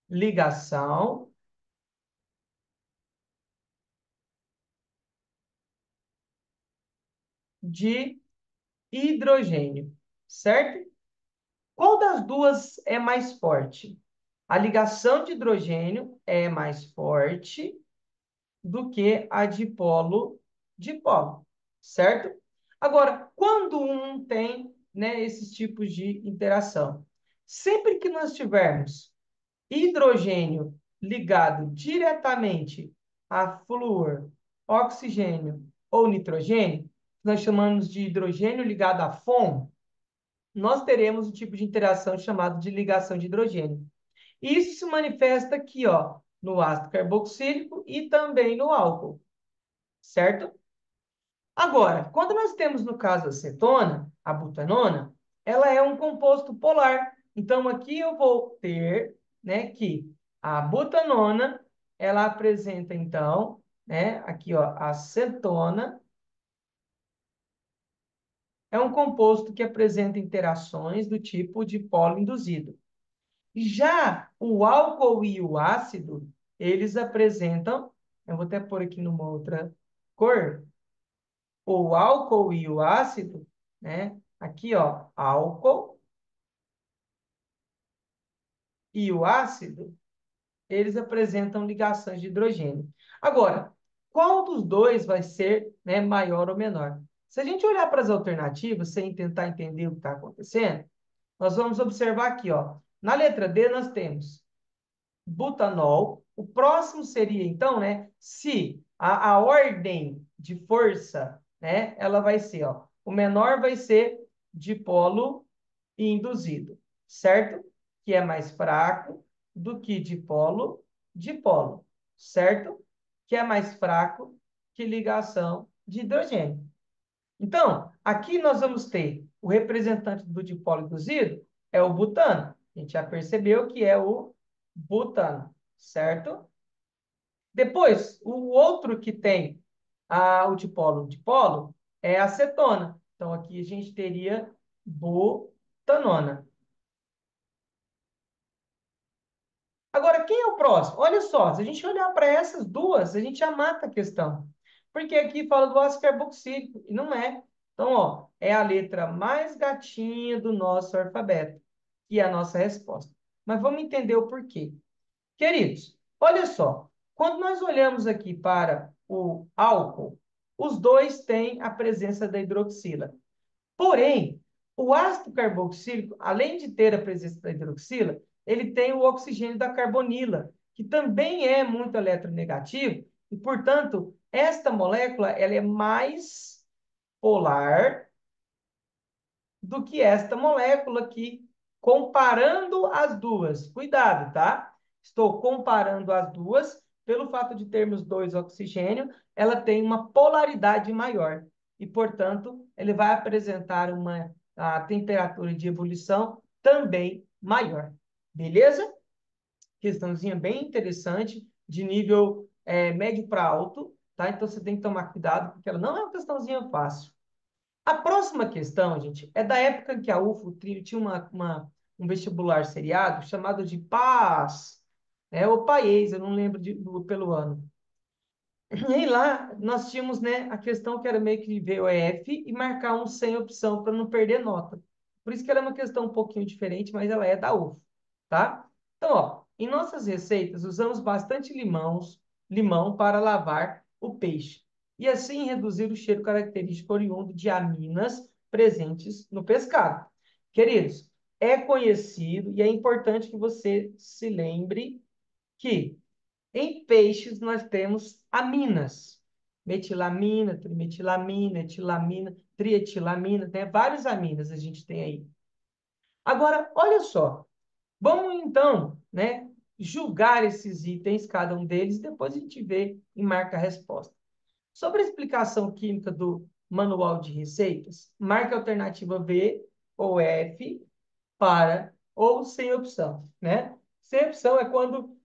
Ligação de hidrogênio, certo? Qual das duas é mais forte? A ligação de hidrogênio é mais forte do que a dipolo, certo? Agora, quando um tem, né, esses tipos de interação, sempre que nós tivermos hidrogênio ligado diretamente a flúor, oxigênio ou nitrogênio, nós chamamos de hidrogênio ligado a FON, nós teremos um tipo de interação chamado de ligação de hidrogênio. Isso se manifesta aqui, ó, no ácido carboxílico e também no álcool, certo? Agora, quando nós temos no caso a cetona, a butanona, ela é um composto polar. Então, aqui eu vou ter, né, que a butanona, ela apresenta, então, né? Aqui, ó, a cetona é um composto que apresenta interações do tipo dipolo induzido. Já o álcool e o ácido, eles apresentam, eu vou até pôr aqui numa outra cor, o álcool e o ácido, né? Aqui, ó, álcool e o ácido, eles apresentam ligações de hidrogênio. Agora, qual dos dois vai ser, né, maior ou menor? Se a gente olhar para as alternativas, sem tentar entender o que está acontecendo, nós vamos observar aqui, ó. Na letra D, nós temos butanol. O próximo seria, então, né, se a ordem de força, né, ela vai ser, ó, o menor vai ser dipolo induzido, certo? Que é mais fraco do que dipolo, certo? Que é mais fraco que ligação de hidrogênio. Então, aqui nós vamos ter o representante do dipolo induzido, é o butano. A gente já percebeu que é o butano, certo? Depois, o outro que tem o dipolo é a cetona. Então, aqui a gente teria butanona. Agora, quem é o próximo? Olha só, se a gente olhar para essas duas, a gente já mata a questão. Porque aqui fala do ácido carboxílico, e não é. Então, ó, é a letra mais gatinha do nosso alfabeto, que é a nossa resposta. Mas vamos entender o porquê. Queridos, olha só, quando nós olhamos aqui para o álcool, os dois têm a presença da hidroxila. Porém, o ácido carboxílico, além de ter a presença da hidroxila, ele tem o oxigênio da carbonila, que também é muito eletronegativo, e, portanto, esta molécula ela é mais polar do que esta molécula aqui, comparando as duas. Cuidado, tá? Estou comparando as duas, pelo fato de termos dois oxigênio, ela tem uma polaridade maior. E, portanto, ele vai apresentar a temperatura de ebulição também maior. Beleza? Questãozinha bem interessante, de nível médio para alto, tá? Então, você tem que tomar cuidado, porque ela não é uma questãozinha fácil. A próxima questão, gente, é da época em que a UFO tinha um vestibular seriado chamado de PAS, ou PAES, eu não lembro pelo ano. E lá nós tínhamos, né, a questão que era meio que VOF e marcar um sem opção para não perder nota. Por isso que ela é uma questão um pouquinho diferente, mas ela é da UFO, tá? Então, ó, em nossas receitas usamos bastante limão para lavar o peixe e assim reduzir o cheiro característico oriundo de aminas presentes no pescado. Queridos, é conhecido e é importante que você se lembre que em peixes, nós temos aminas. Metilamina, trimetilamina, etilamina, trietilamina, tem várias aminas a gente tem aí. Agora, olha só. Vamos, então, né, julgar esses itens, cada um deles, e depois a gente vê e marca a resposta. Sobre a explicação química do manual de receitas, marque a alternativa B ou F para ou sem opção, né? Sem opção é quando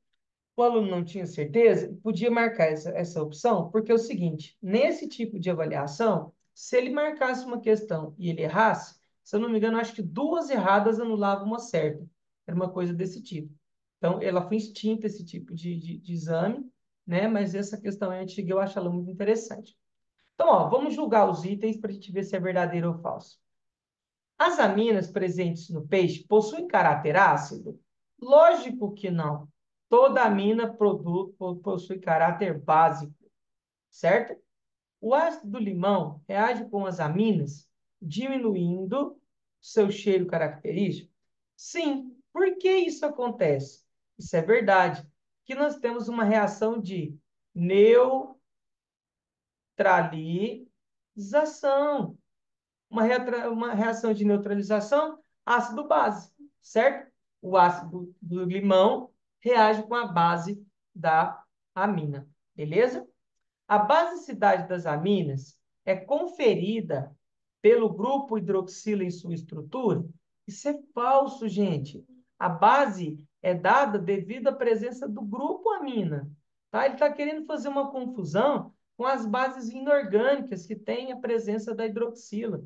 o aluno não tinha certeza, podia marcar essa opção, porque é o seguinte, nesse tipo de avaliação, se ele marcasse uma questão e ele errasse, se eu não me engano, acho que duas erradas anulavam uma certa. Era uma coisa desse tipo. Então, ela foi extinta, esse tipo de exame, né? Mas essa questão é antiga, eu acho ela muito interessante. Então, ó, vamos julgar os itens para a gente ver se é verdadeiro ou falso. As aminas presentes no peixe possuem caráter ácido? Lógico que não. Toda amina possui caráter básico, certo? O ácido do limão reage com as aminas, diminuindo seu cheiro característico? Sim. Por que isso acontece? Isso é verdade. Que nós temos uma reação de neutralização. Uma reação de neutralização, ácido-base, certo? O ácido do limão reage com a base da amina, beleza? A basicidade das aminas é conferida pelo grupo hidroxila em sua estrutura? Isso é falso, gente. A base é dada devido à presença do grupo amina. tá? Ele está querendo fazer uma confusão com as bases inorgânicas que têm a presença da hidroxila.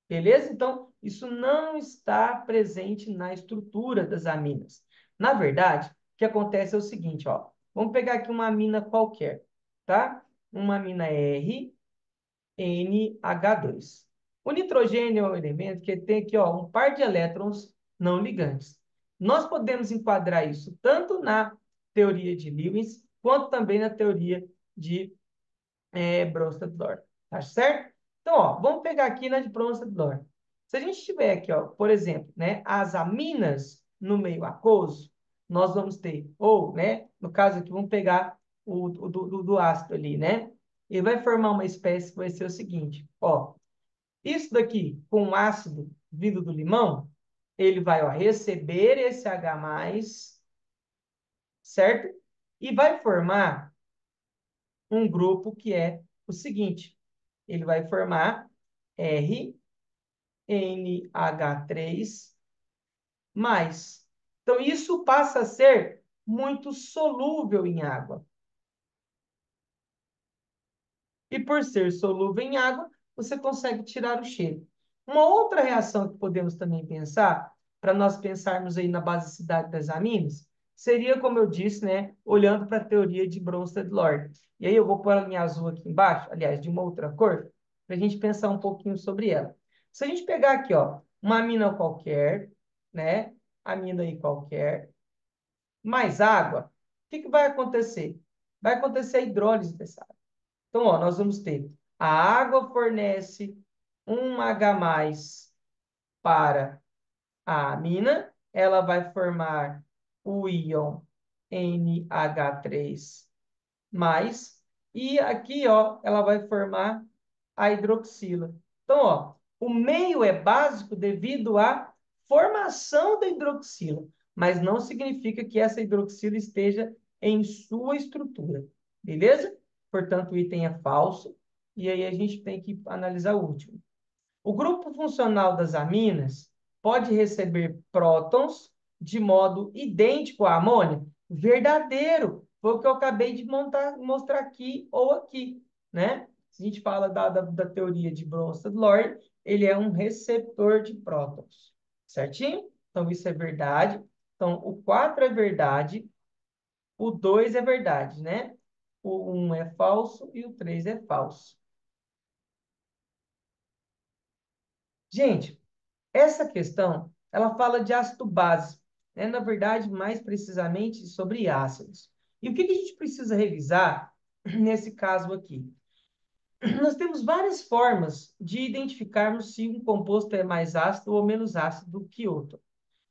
Beleza? Então, isso não está presente na estrutura das aminas. Na verdade, o que acontece é o seguinte, ó. Vamos pegar aqui uma amina qualquer, tá? Uma amina RNH2. O nitrogênio é um elemento que tem aqui, ó, um par de elétrons não ligantes. Nós podemos enquadrar isso tanto na teoria de Lewis, quanto também na teoria de Bronsted-Lord, tá certo? Então, ó, vamos pegar aqui na de Bronsted-Lord. Se a gente tiver aqui, ó, por exemplo, né, as aminas no meio aquoso, nós vamos ter, ou, né, no caso aqui, vamos pegar do ácido ali, né? Ele vai formar uma espécie que vai ser o seguinte, ó, isso daqui com ácido vindo do limão, ele vai, ó, receber esse H+, certo? E vai formar um grupo que é o seguinte, ele vai formar RNH3+. Então, isso passa a ser muito solúvel em água. E por ser solúvel em água, você consegue tirar o cheiro. Uma outra reação que podemos também pensar, para nós pensarmos aí na basicidade das aminas, seria, como eu disse, né, olhando para a teoria de Bronsted-Lord. E aí eu vou pôr a linha azul aqui embaixo, aliás, de uma outra cor, para a gente pensar um pouquinho sobre ela. Se a gente pegar aqui, ó, uma amina qualquer, né, amina aí qualquer, mais água, o que que vai acontecer? Vai acontecer a hidrólise dessa água. Então, ó, nós vamos ter a água fornece um H+ para a amina, ela vai formar o íon NH3+, e aqui, ó, ela vai formar a hidroxila. Então, ó, o meio é básico devido à formação da hidroxila, mas não significa que essa hidroxila esteja em sua estrutura, beleza? Portanto, o item é falso, e aí a gente tem que analisar o último. O grupo funcional das aminas pode receber prótons de modo idêntico à amônia? Verdadeiro. Foi o que eu acabei de mostrar aqui ou aqui, né? Se a gente fala da teoria de Bronsted-Lord, ele é um receptor de prótons, certinho? Então, isso é verdade. Então, o 4 é verdade, o 2 é verdade, né? O 1 é falso e o 3 é falso. Gente, essa questão, ela fala de ácido base, né? Na verdade, mais precisamente sobre ácidos. E o que que a gente precisa revisar nesse caso aqui? Nós temos várias formas de identificarmos se um composto é mais ácido ou menos ácido que outro.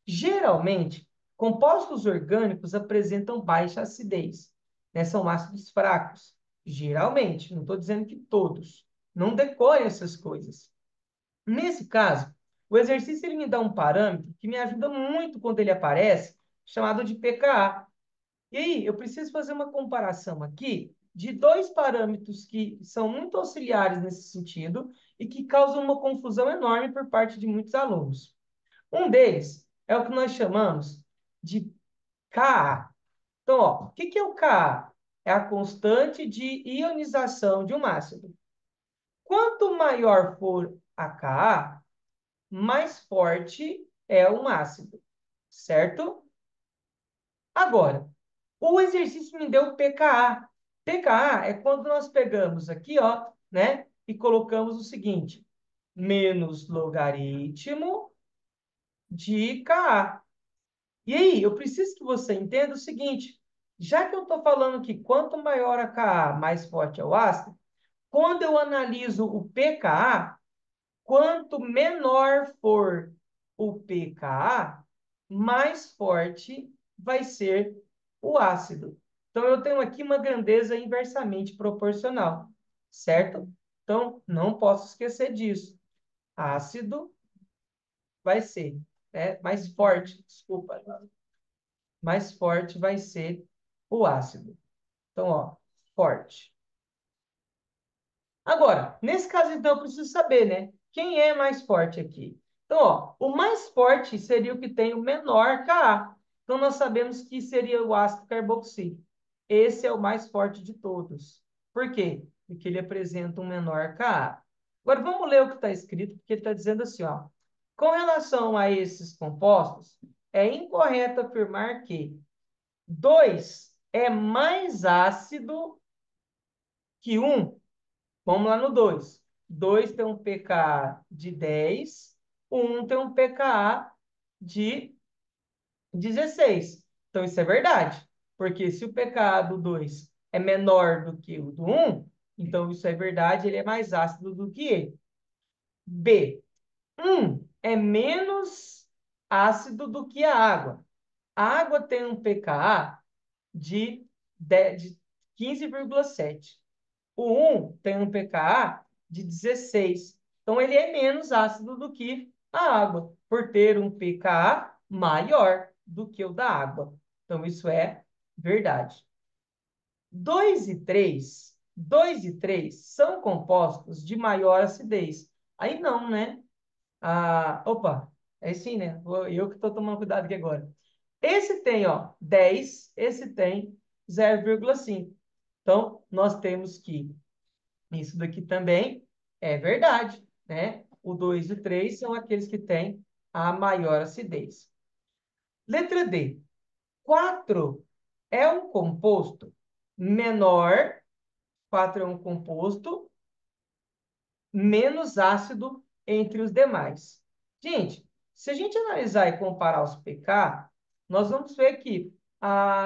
Geralmente, compostos orgânicos apresentam baixa acidez, né? São ácidos fracos. Geralmente, não estou dizendo que todos. Não decore essas coisas. Nesse caso, o exercício ele me dá um parâmetro que me ajuda muito quando ele aparece, chamado de pKa. E aí, eu preciso fazer uma comparação aqui de dois parâmetros que são muito auxiliares nesse sentido e que causam uma confusão enorme por parte de muitos alunos. Um deles é o que nós chamamos de Ka. Então, ó, o que que é o Ka? É a constante de ionização de um ácido. Quanto maior for a Ka, mais forte é um ácido, certo? Agora, o exercício me deu pKa. pKa é quando nós pegamos aqui, ó, né, e colocamos o seguinte: menos logaritmo de Ka. E aí, eu preciso que você entenda o seguinte: já que eu estou falando que quanto maior a Ka, mais forte é o ácido, quando eu analiso o pKa, quanto menor for o pKa, mais forte vai ser o ácido. Então, eu tenho aqui uma grandeza inversamente proporcional, certo? Então, não posso esquecer disso. Ácido vai ser, né, mais forte, desculpa, mais forte vai ser o ácido. Então, ó, forte. Agora, nesse caso, então, eu preciso saber, né? Quem é mais forte aqui? Então, ó, o mais forte seria o que tem o menor Ka. Então, nós sabemos que seria o ácido carboxílico. esse é o mais forte de todos. Por quê? Porque ele apresenta um menor Ka. Agora vamos ler o que está escrito, porque ele está dizendo assim, ó. Com relação a esses compostos, é incorreto afirmar que 2 é mais ácido que um. Vamos lá no 2. 2 tem um pKa de 10, o 1 tem um pKa de 16. Então, isso é verdade. Porque se o pKa do 2 é menor do que o do 1, então isso é verdade, ele é mais ácido do que ele. B. 1 é menos ácido do que a água. A água tem um pKa de 15,7. O 1 tem um pKa de 16. Então, ele é menos ácido do que a água, por ter um pKa maior do que o da água. Então, isso é verdade. 2 e 3 são compostos de maior acidez. Aí não, né? Opa, é sim, né? Eu que estou tomando cuidado aqui agora. Esse tem, ó, 10, esse tem 0,5. Então, nós temos que isso daqui também é verdade, né? O 2 e o 3 são aqueles que têm a maior acidez. Letra D. 4 é um composto menor, 4 é um composto menos ácido entre os demais. Gente, se a gente analisar e comparar os pK, nós vamos ver que,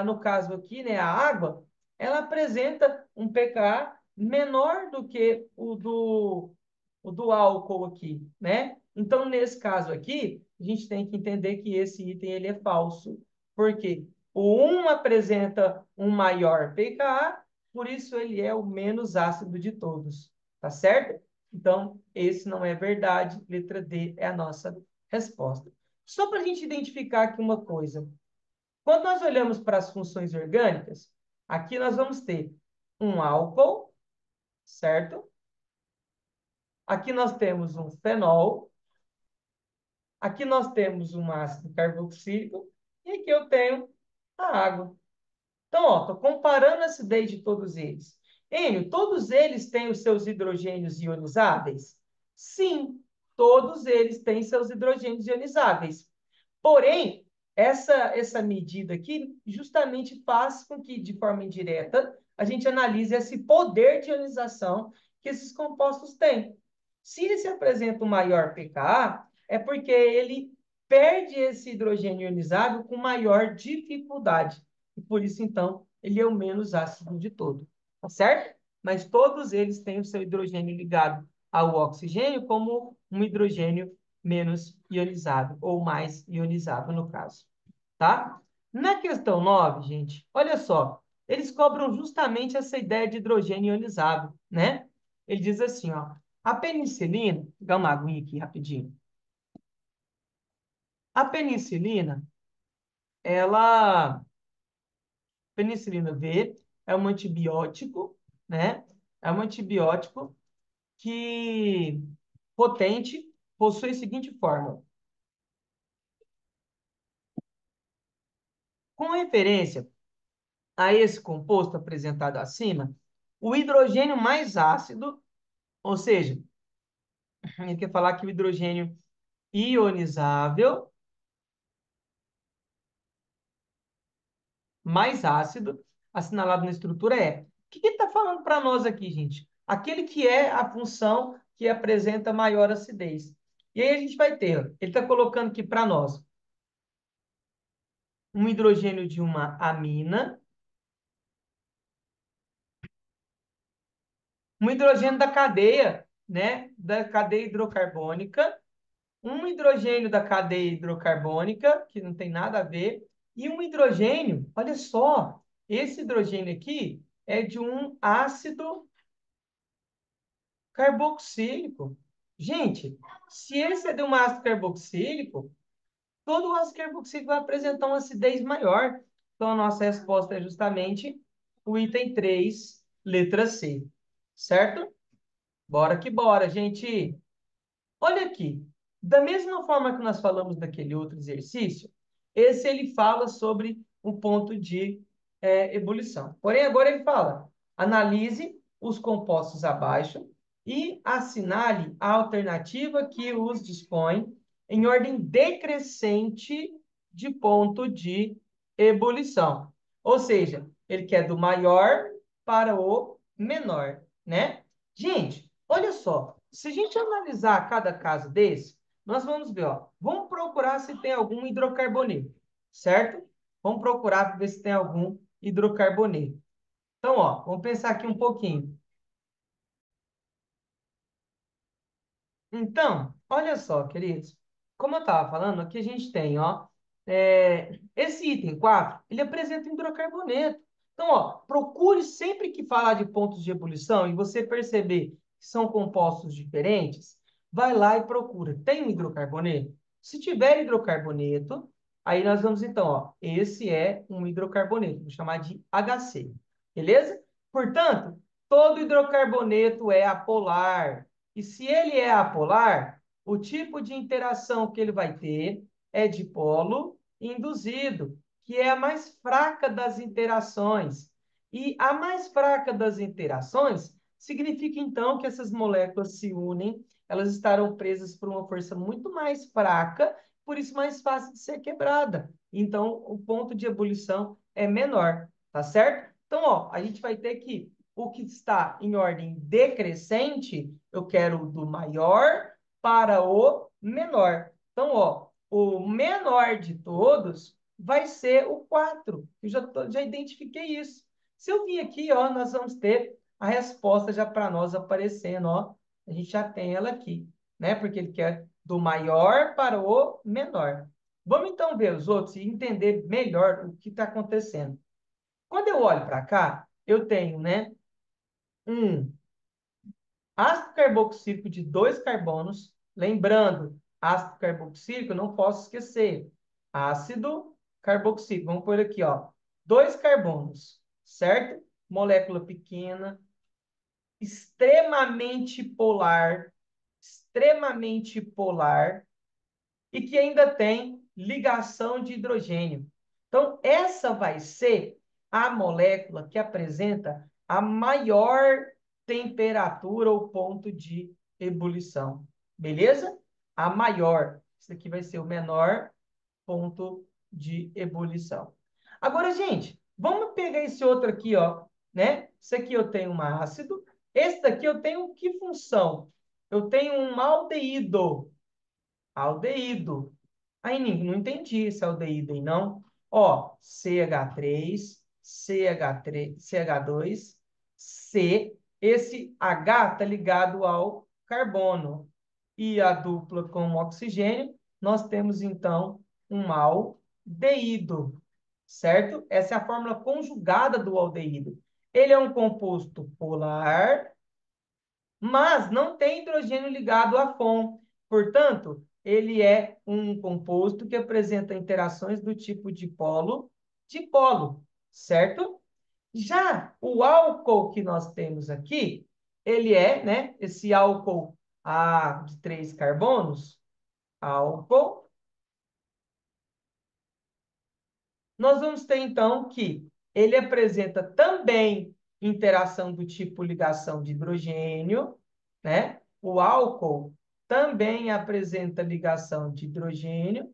no caso aqui, né, a água, ela apresenta um pK menor do que o do álcool aqui, né? Então, nesse caso aqui, a gente tem que entender que esse item ele é falso. Por quê? O 1 apresenta um maior pKa, por isso ele é o menos ácido de todos, tá certo? Então, esse não é verdade. Letra D é a nossa resposta. Só para a gente identificar aqui uma coisa. Quando nós olhamos para as funções orgânicas, aqui nós vamos ter um álcool, certo? Aqui nós temos um fenol. Aqui nós temos um ácido carboxílico. E aqui eu tenho a água. Então, ó, estou comparando a acidez de todos eles. Enio, todos eles têm os seus hidrogênios ionizáveis? Sim, todos eles têm seus hidrogênios ionizáveis. Porém, essa medida aqui justamente faz com que, de forma indireta, a gente analise esse poder de ionização que esses compostos têm. Se ele se apresenta um maior pKa, é porque ele perde esse hidrogênio ionizável com maior dificuldade. E por isso, então, ele é o menos ácido de todo. Tá certo? Mas todos eles têm o seu hidrogênio ligado ao oxigênio como um hidrogênio menos ionizado, ou mais ionizado, no caso. Tá? Na questão 9, gente, olha só. Eles cobram justamente essa ideia de hidrogênio ionizado, né? Ele diz assim, ó. A penicilina, vou pegar uma aguinha aqui rapidinho. A penicilina, ela penicilina V é um antibiótico, né? É um antibiótico que potente, possui a seguinte fórmula. Com referência a esse composto apresentado acima, o hidrogênio mais ácido, ou seja, ele quer falar que o hidrogênio ionizável mais ácido, assinalado na estrutura é. O que ele está falando para nós aqui, gente? Aquele que é a função que apresenta maior acidez. E aí a gente vai ter, ele está colocando aqui para nós um hidrogênio de uma amina, um hidrogênio da cadeia, né? Da cadeia hidrocarbônica, um hidrogênio da cadeia hidrocarbônica, que não tem nada a ver, e um hidrogênio, olha só, esse hidrogênio aqui é de um ácido carboxílico. Gente, se esse é de um ácido carboxílico, todo o ácido carboxílico vai apresentar uma acidez maior. Então, a nossa resposta é justamente o item 3, letra C. Certo? Bora que bora, gente. Olha aqui. Da mesma forma que nós falamos daquele outro exercício, esse ele fala sobre o ponto de ebulição. Porém, agora ele fala: analise os compostos abaixo e assinale a alternativa que os dispõe em ordem decrescente de ponto de ebulição. Ou seja, ele quer do maior para o menor, né? Gente, olha só, se a gente analisar cada caso desse, nós vamos ver, ó, vamos procurar se tem algum hidrocarboneto, certo? Vamos procurar para ver se tem algum hidrocarboneto. Então, ó, vamos pensar aqui um pouquinho. Então, olha só, queridos. Como eu estava falando, aqui a gente tem, ó, esse item 4, ele apresenta hidrocarboneto. Então, ó, procure sempre que falar de pontos de ebulição e você perceber que são compostos diferentes, vai lá e procura. Tem um hidrocarboneto? Se tiver hidrocarboneto, aí nós vamos então, ó, esse é um hidrocarboneto, vou chamar de HC, beleza? Portanto, todo hidrocarboneto é apolar. E se ele é apolar, o tipo de interação que ele vai ter é dipolo induzido, que é a mais fraca das interações. E a mais fraca das interações significa, então, que essas moléculas se unem, elas estarão presas por uma força muito mais fraca, por isso mais fácil de ser quebrada. Então, o ponto de ebulição é menor, tá certo? Então, ó, a gente vai ter que o que está em ordem decrescente, eu quero do maior para o menor. Então, ó, o menor de todos vai ser o 4. Eu já identifiquei isso. Se eu vir aqui, ó, nós vamos ter a resposta já para nós aparecendo, ó. A gente já tem ela aqui, né? Porque ele quer do maior para o menor. Vamos então ver os outros e entender melhor o que está acontecendo. Quando eu olho para cá, eu tenho, né, um ácido carboxílico de dois carbonos. Lembrando, ácido carboxílico, não posso esquecer. Ácido carboxílico. Vamos pôr aqui, ó. Dois carbonos, certo? Molécula pequena, extremamente polar, e que ainda tem ligação de hidrogênio. Então, essa vai ser a molécula que apresenta a maior temperatura ou ponto de ebulição. Beleza? A maior. Isso aqui vai ser o menor ponto de ebulição. Agora, gente, vamos pegar esse outro aqui, ó, né? Esse aqui eu tenho um ácido. Esse daqui eu tenho que função? Eu tenho um aldeído. Aldeído. Aí não entendi esse aldeído aí, não. Ó, CH3, CH3, CH2, C. Esse H está ligado ao carbono. E a dupla com o oxigênio, nós temos então um aldeído, certo? Essa é a fórmula conjugada do aldeído. Ele é um composto polar, mas não tem hidrogênio ligado à FON. Portanto, ele é um composto que apresenta interações do tipo dipolo, certo? Já o álcool que nós temos aqui, ele é, né, esse álcool de três carbonos, álcool. Nós vamos ter, então, que ele apresenta também interação do tipo ligação de hidrogênio, né? O álcool também apresenta ligação de hidrogênio,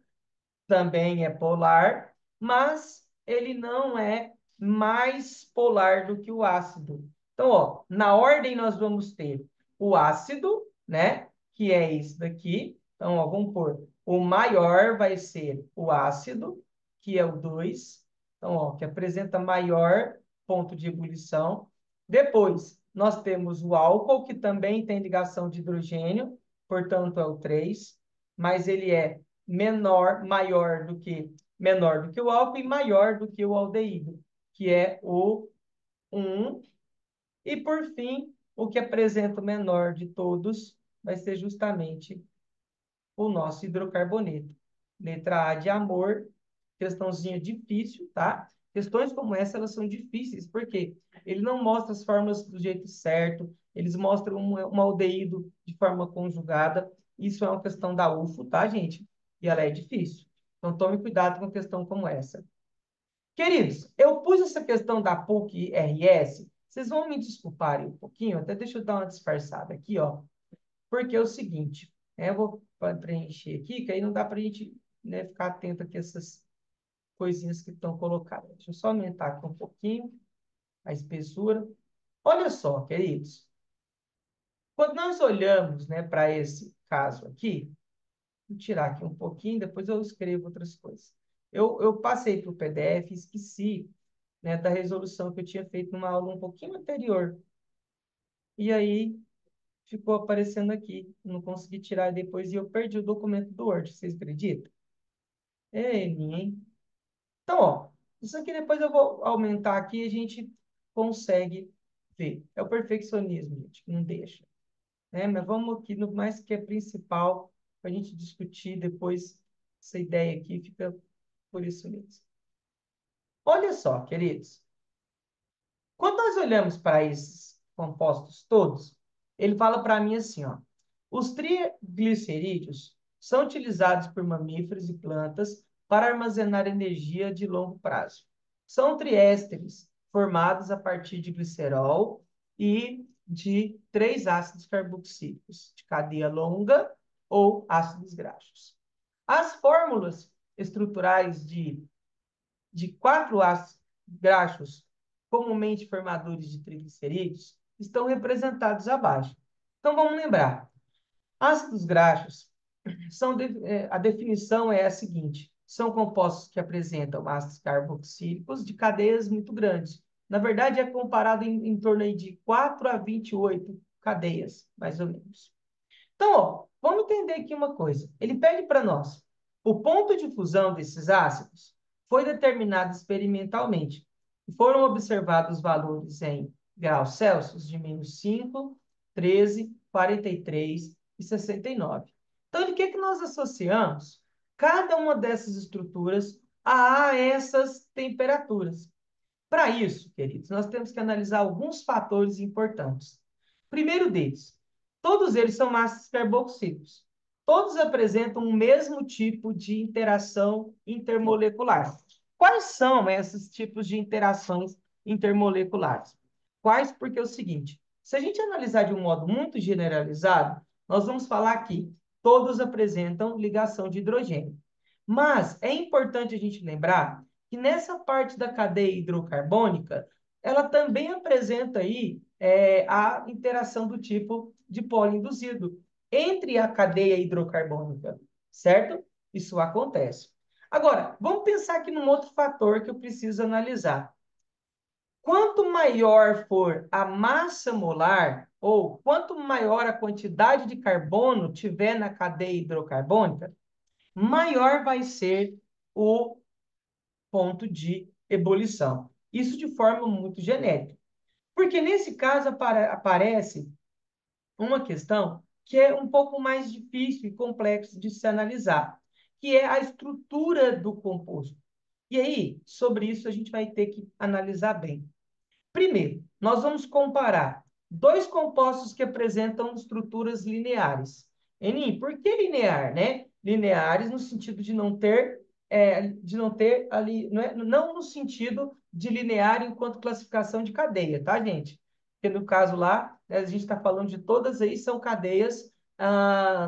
também é polar, mas ele não é mais polar do que o ácido. Então, ó, na ordem nós vamos ter o ácido, né? Que é esse daqui. Então, ó, vamos pôr. O maior vai ser o ácido, que é o 2. Então, ó, que apresenta maior ponto de ebulição. Depois, nós temos o álcool, que também tem ligação de hidrogênio, portanto, é o 3, mas ele é menor do que o álcool e maior do que o aldeído, que é o 1. E, por fim, o que apresenta o menor de todos vai ser justamente o nosso hidrocarboneto. Letra A de amor, questãozinha difícil, tá? Questões como essa, elas são difíceis, porque ele não mostra as fórmulas do jeito certo, eles mostram um aldeído de forma conjugada. Isso é uma questão da UFO, tá, gente? E ela é difícil. Então, tome cuidado com questão como essa. Queridos, eu pus essa questão da PUC-RS, vocês vão me desculparem um pouquinho, até deixa eu dar uma disfarçada aqui, ó, porque é o seguinte, né, eu vou preencher aqui, que aí não dá para a gente, né, ficar atento aqui a essas coisinhas que estão colocadas. Deixa eu só aumentar aqui um pouquinho a espessura. Olha só, queridos, quando nós olhamos, né, para esse caso aqui, vou tirar aqui um pouquinho, depois eu escrevo outras coisas. Eu passei para o PDF e esqueci, né, da resolução que eu tinha feito numa aula um pouquinho anterior. E aí ficou aparecendo aqui. Não consegui tirar depois e eu perdi o documento do Word. Vocês acreditam? Ei, hein? Então, ó, isso aqui depois eu vou aumentar aqui e a gente consegue ver. É o perfeccionismo, gente, que não deixa. Né? Mas vamos aqui no mais que é principal para a gente discutir depois essa ideia aqui, fica por isso mesmo. Olha só, queridos. Quando nós olhamos para esses compostos todos, ele fala para mim assim, ó, os triglicerídeos são utilizados por mamíferos e plantas para armazenar energia de longo prazo. São triésteres formados a partir de glicerol e de três ácidos carboxílicos de cadeia longa ou ácidos graxos. As fórmulas estruturais de quatro ácidos graxos comumente formadores de triglicerídeos estão representados abaixo. Então, vamos lembrar. Ácidos graxos a definição é a seguinte: são compostos que apresentam ácidos carboxílicos de cadeias muito grandes. Na verdade, é comparado em torno aí de 4 a 28 cadeias, mais ou menos. Então, ó, vamos entender aqui uma coisa. Ele pede para nós. O ponto de fusão desses ácidos foi determinado experimentalmente. E foram observados valores em graus Celsius de -5, 13, 43 e 69. Então, de que nós associamos cada uma dessas estruturas a essas temperaturas? Para isso, queridos, nós temos que analisar alguns fatores importantes. Primeiro deles, todos eles são massas carboxílicos. Todos apresentam o mesmo tipo de interação intermolecular. Quais são esses tipos de interações intermoleculares? Quais? Porque é o seguinte, se a gente analisar de um modo muito generalizado, nós vamos falar que todos apresentam ligação de hidrogênio. Mas é importante a gente lembrar que nessa parte da cadeia hidrocarbônica, ela também apresenta aí a interação do tipo de polo induzido entre a cadeia hidrocarbônica, certo? Isso acontece. Agora, vamos pensar aqui num outro fator que eu preciso analisar. Quanto maior for a massa molar, ou quanto maior a quantidade de carbono tiver na cadeia hidrocarbônica, maior vai ser o ponto de ebulição. Isso de forma muito genérica. Porque nesse caso aparece uma questão que é um pouco mais difícil e complexo de se analisar, que é a estrutura do composto. E aí, sobre isso, a gente vai ter que analisar bem. Primeiro, nós vamos comparar dois compostos que apresentam estruturas lineares. Enim, por que linear, né? Lineares no sentido de não ter ali, não no sentido de linear enquanto classificação de cadeia, tá, gente? Porque no caso lá, né, a gente está falando de todas aí, são cadeias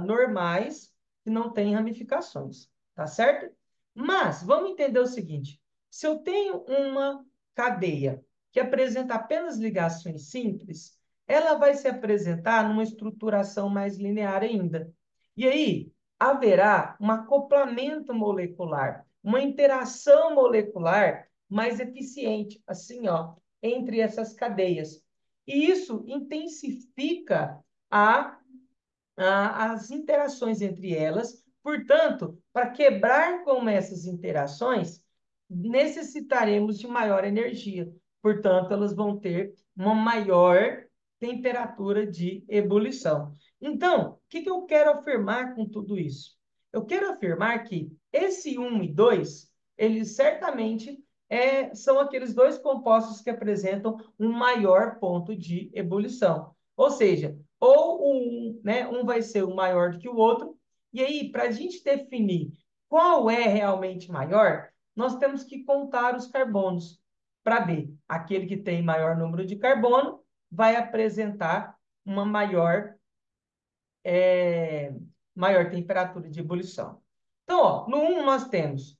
normais que não têm ramificações, tá certo? Mas vamos entender o seguinte: se eu tenho uma cadeia que apresenta apenas ligações simples, ela vai se apresentar numa estruturação mais linear ainda. E aí haverá um acoplamento molecular, uma interação molecular mais eficiente, assim, ó, entre essas cadeias. E isso intensifica as interações entre elas. Portanto, para quebrar com essas interações, necessitaremos de maior energia. Portanto, elas vão ter uma maior temperatura de ebulição. Então, o que eu quero afirmar com tudo isso? Eu quero afirmar que esse 1 e 2, eles certamente são aqueles dois compostos que apresentam um maior ponto de ebulição. Ou seja, ou um vai ser o maior do que o outro, e aí, para a gente definir qual é realmente maior, nós temos que contar os carbonos para B. Aquele que tem maior número de carbono vai apresentar uma é, maior temperatura de ebulição. Então, ó, no 1 nós temos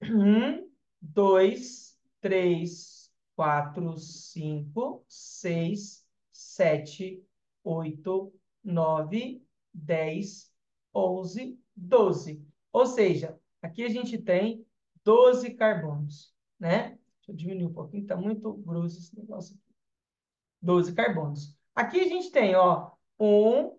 1, 2, 3, 4, 5, 6, 7, 8, 9, 10, 11, 12. Ou seja, aqui a gente tem 12 carbonos, né? Deixa eu diminuir um pouquinho, está muito grosso esse negócio aqui. 12 carbonos. Aqui a gente tem, ó, um,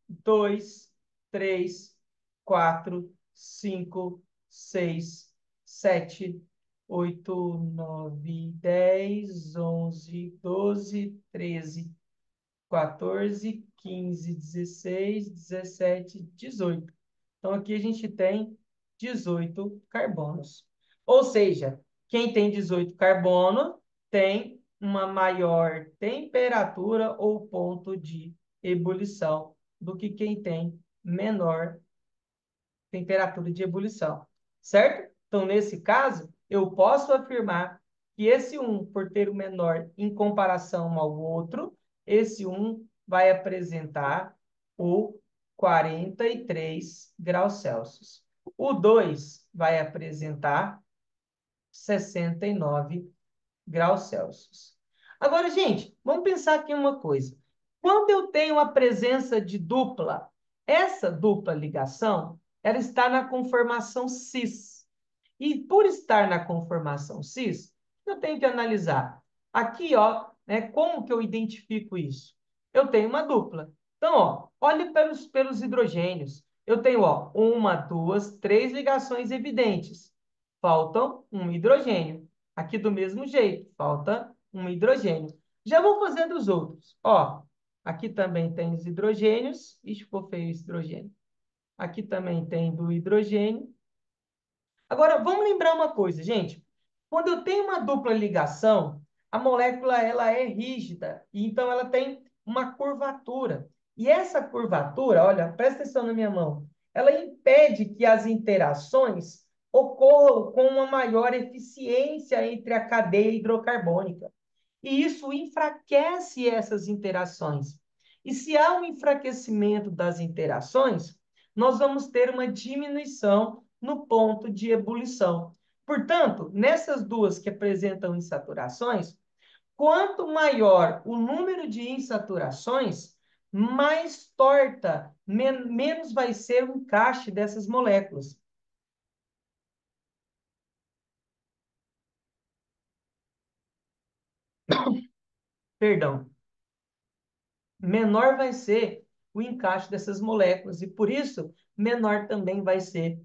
dois, três, quatro, cinco, seis, sete, oito, nove, 10, 11, 12, 13, 14, 15, 16, 17, 18. Então, aqui a gente tem 18 carbonos. Ou seja, quem tem 18 carbono tem uma maior temperatura ou ponto de ebulição do que quem tem menor temperatura de ebulição, certo? Então, nesse caso, eu posso afirmar que esse um, por ter o menor em comparação ao outro, esse um vai apresentar o 43 graus Celsius. O 2 vai apresentar 69 graus Celsius. Agora, gente, vamos pensar aqui uma coisa. Quando eu tenho a presença de dupla, essa dupla ligação, ela está na conformação cis. E por estar na conformação cis, eu tenho que analisar. Aqui, ó, né, como que eu identifico isso? Eu tenho uma dupla. Então, ó, olhe pelos hidrogênios. Eu tenho, ó, uma, duas, três ligações evidentes. Faltam um hidrogênio. Aqui do mesmo jeito, falta um hidrogênio. Já vou fazendo os outros. Ó, aqui também tem os hidrogênios. Ixi, ficou feio esse hidrogênio. Aqui também tem do hidrogênio. Agora, vamos lembrar uma coisa, gente. Quando eu tenho uma dupla ligação, a molécula ela é rígida, e então ela tem uma curvatura. E essa curvatura, olha, presta atenção na minha mão, ela impede que as interações ocorram com uma maior eficiência entre a cadeia hidrocarbônica. E isso enfraquece essas interações. E se há um enfraquecimento das interações, nós vamos ter uma diminuição no ponto de ebulição. Portanto, nessas duas que apresentam insaturações, quanto maior o número de insaturações, mais torta, menos vai ser o encaixe dessas moléculas. Perdão. Menor vai ser o encaixe dessas moléculas e, por isso, menor também vai ser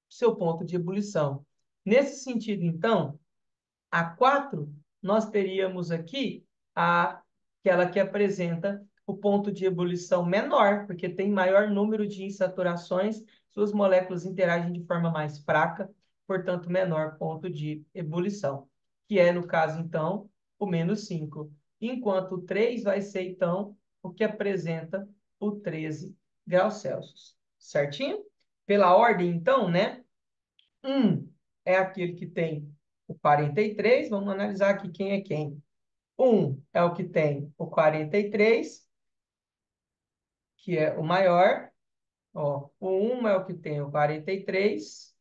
o seu ponto de ebulição. Nesse sentido, então, a 4, nós teríamos aqui aquela que apresenta o ponto de ebulição menor, porque tem maior número de insaturações, suas moléculas interagem de forma mais fraca, portanto, menor ponto de ebulição, que é, no caso, então, o -5. Enquanto o 3 vai ser, então, o que apresenta o 13 graus Celsius. Certinho? Pela ordem, então, né? É aquele que tem o 43. Vamos analisar aqui quem é quem. É o que tem o 43, que é o maior. Ó, o 1 é o que tem o 43.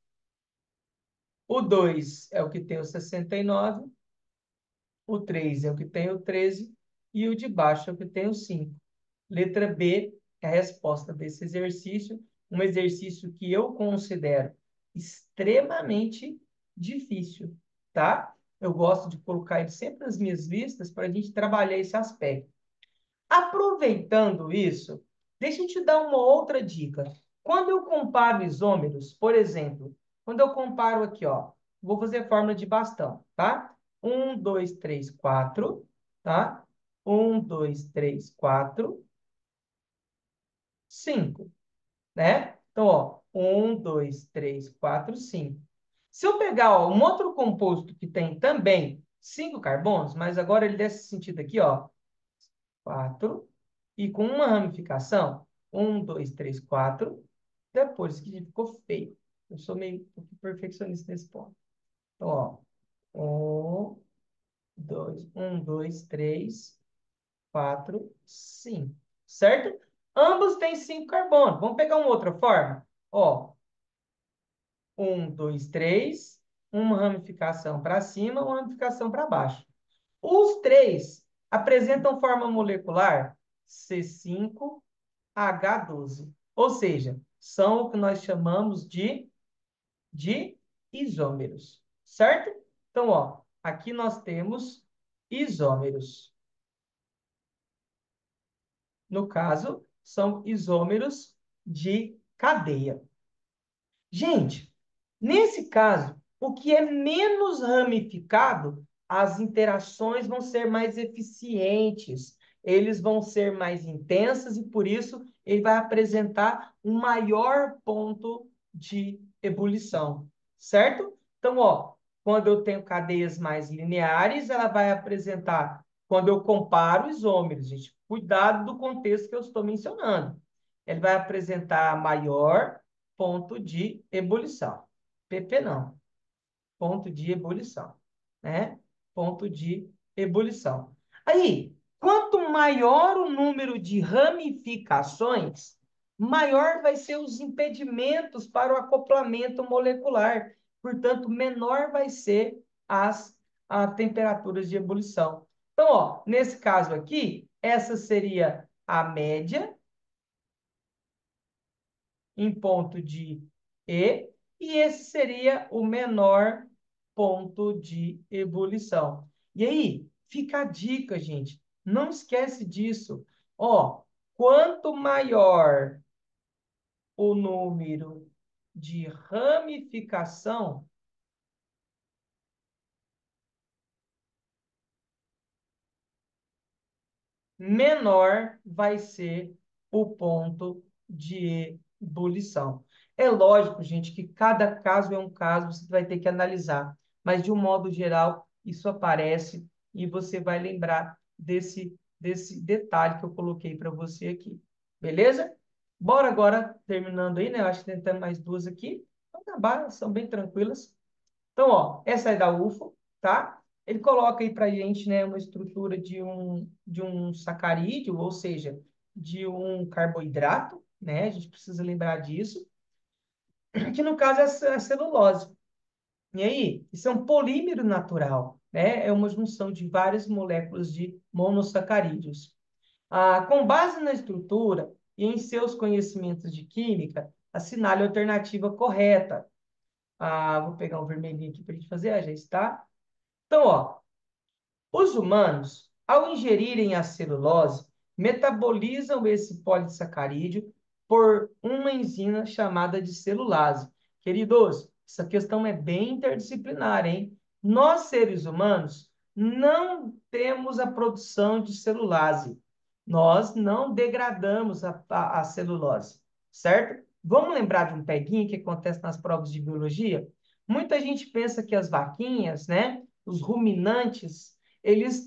O 2 é o que tem o 69. O 3 é o que tem o 13. E o de baixo é o que tem o 5. Letra B é a resposta desse exercício. Um exercício que eu considero extremamente difícil, tá? Eu gosto de colocar ele sempre nas minhas listas para a gente trabalhar esse aspecto. Aproveitando isso, deixa eu te dar uma outra dica. Quando eu comparo isômeros, por exemplo, quando eu comparo aqui, ó, vou fazer a fórmula de bastão, tá? 1, 2, 3, 4, tá? 1, 2, 3, 4, 5, né? Então, ó, 1, 2, 3, 4, 5. Se eu pegar, ó, um outro composto que tem também 5 carbonos, mas agora ele desse sentido aqui, ó, 4, e com uma ramificação, 1, 2, 3, 4, Depois que ficou feio. Eu sou meio perfeccionista nesse ponto. Então, ó, um, dois, três, quatro, cinco. Certo? Ambos têm 5 carbonos. Vamos pegar uma outra forma? Ó, um, dois, três, uma ramificação para cima, uma ramificação para baixo. Os três apresentam forma molecular C5H12. Ou seja, são o que nós chamamos de isômeros, certo? Então, ó, aqui nós temos isômeros. No caso, são isômeros de cadeia. Gente, nesse caso, o que é menos ramificado, as interações vão ser mais eficientes, eles vão ser mais intensas e, por isso, ele vai apresentar um maior ponto de ebulição, certo? Então, ó, quando eu tenho cadeias mais lineares, ela vai apresentar, quando eu comparo isômeros, gente, cuidado do contexto que eu estou mencionando. Ele vai apresentar maior ponto de ebulição. PP não, ponto de ebulição, né? Ponto de ebulição. Aí, quanto maior o número de ramificações, maior vai ser os impedimentos para o acoplamento molecular. Portanto, menor vai ser as temperaturas de ebulição. Então, ó, nesse caso aqui, essa seria a média em ponto de E, e esse seria o menor ponto de ebulição. E aí, fica a dica, gente. Não esquece disso. Ó, quanto maior o número de ramificação, menor vai ser o ponto de ebulição. É lógico, gente, que cada caso é um caso, você vai ter que analisar, mas de um modo geral, isso aparece e você vai lembrar desse detalhe que eu coloquei para você aqui. Beleza? Bora agora, terminando aí, né? Eu acho que tem mais duas aqui. Vão acabar, são bem tranquilas. Então, ó, essa é da UFO, tá? Ele coloca aí para a gente, né, uma estrutura de um sacarídeo, ou seja, de um carboidrato, né? A gente precisa lembrar disso, que no caso é a celulose. E aí, isso é um polímero natural, né? É uma junção de várias moléculas de monossacarídeos. Com base na estrutura e em seus conhecimentos de química, assinale a alternativa correta. Vou pegar um vermelhinho aqui para a gente fazer, já está. Então, ó, os humanos, ao ingerirem a celulose, metabolizam esse polissacarídeo por uma enzima chamada de celulase. Queridos, essa questão é bem interdisciplinar, hein? Nós, seres humanos, não temos a produção de celulase. Nós não degradamos a celulose, certo? Vamos lembrar de um peguinho que acontece nas provas de biologia? Muita gente pensa que as vaquinhas, né, os ruminantes, eles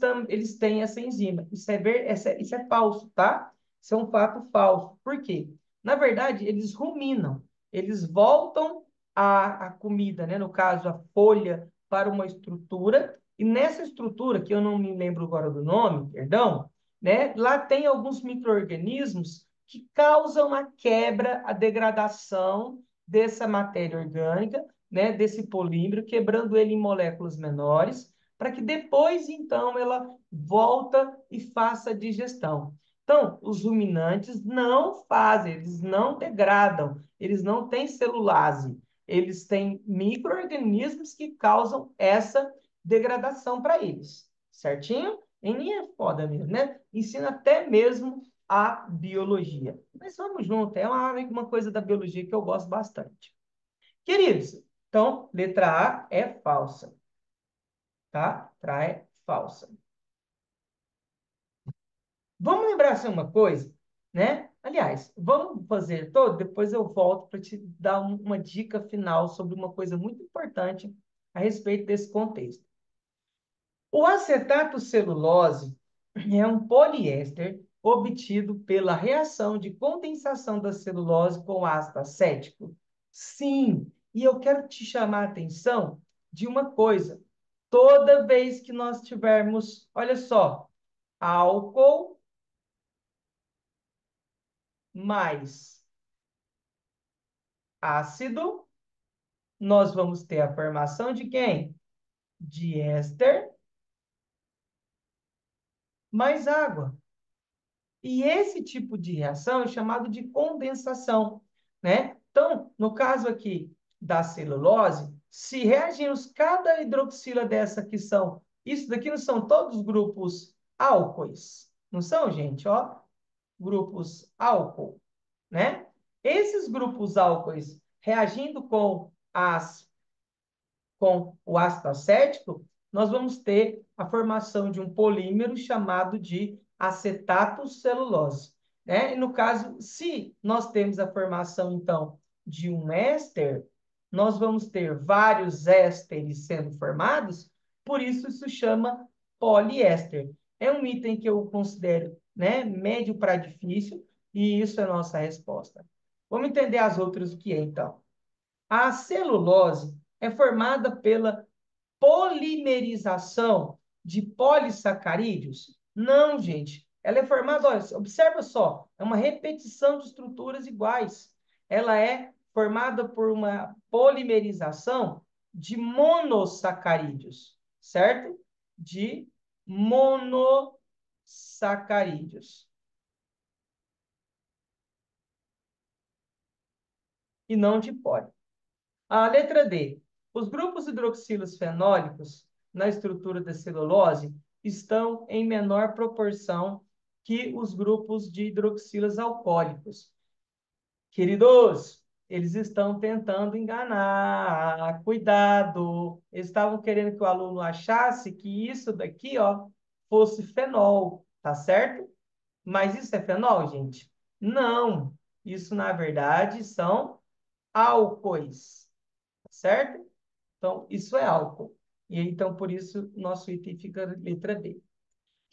têm essa enzima. Isso é falso, tá? Isso é um fato falso. Por quê? Na verdade, eles ruminam. Eles voltam a comida, né? No caso, a folha, para uma estrutura. E nessa estrutura, que eu não me lembro agora do nome, perdão, né? Lá tem alguns micro-organismos que causam a quebra, a degradação dessa matéria orgânica, né? Desse polímero, quebrando ele em moléculas menores para que depois, então, ela volta e faça a digestão. Então, os ruminantes não fazem, eles não degradam, eles não têm celulase, eles têm micro-organismos que causam essa degradação para eles, certinho? Enem é foda mesmo, né? Ensina até mesmo a biologia. Mas vamos junto, é uma coisa da biologia que eu gosto bastante. Queridos, então, letra A é falsa, tá? Trai falsa. Vamos lembrar assim uma coisa, né? Aliás, vamos fazer todo, depois eu volto para te dar uma dica final sobre uma coisa muito importante a respeito desse contexto. O acetato celulose é um poliéster obtido pela reação de condensação da celulose com ácido acético? Sim, e eu quero te chamar a atenção de uma coisa. Toda vez que nós tivermos, olha só, álcool mais ácido, nós vamos ter a formação de quem? De éster mais água. E esse tipo de reação é chamado de condensação, né? Então, no caso aqui da celulose, se reagirmos cada hidroxila dessa que são, isso daqui não são todos grupos álcoois, não são, gente? Ó, grupos álcool, né? Esses grupos álcoois reagindo com o ácido acético, nós vamos ter a formação de um polímero chamado de acetato celulose, né? E no caso, se nós temos a formação, então, de um éster, nós vamos ter vários ésteres sendo formados, por isso chama poliéster. É um item que eu considero, né, médio para difícil, e isso é a nossa resposta. Vamos entender as outras o que é, então. A celulose é formada pela polimerização de polissacarídeos? Não, gente. Ela é formada, olha, observa só, é uma repetição de estruturas iguais. Ela é formada por uma polimerização de monossacarídeos, certo? De monossacarídeos. E não de poli. A letra D. Os grupos hidroxilos fenólicos na estrutura da celulose estão em menor proporção que os grupos de hidroxilas alcoólicos. Queridos, eles estão tentando enganar. Cuidado. Eles estavam querendo que o aluno achasse que isso daqui, ó, fosse fenol, tá certo? Mas isso é fenol, gente? Não. Isso, na verdade, são álcoois, certo? Então, isso é álcool. E então, por isso, nosso item fica letra B.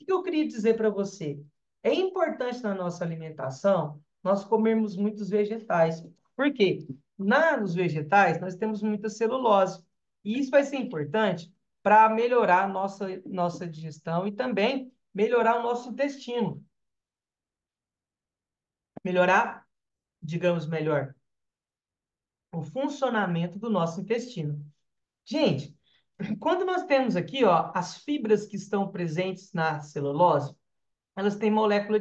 O que eu queria dizer para você? É importante na nossa alimentação nós comermos muitos vegetais. Por quê? Nos vegetais, nós temos muita celulose. E isso vai ser importante para melhorar a nossa digestão e também melhorar o nosso intestino. Melhorar, digamos melhor, o funcionamento do nosso intestino. Gente, quando nós temos aqui, ó, as fibras que estão presentes na celulose, elas têm molécula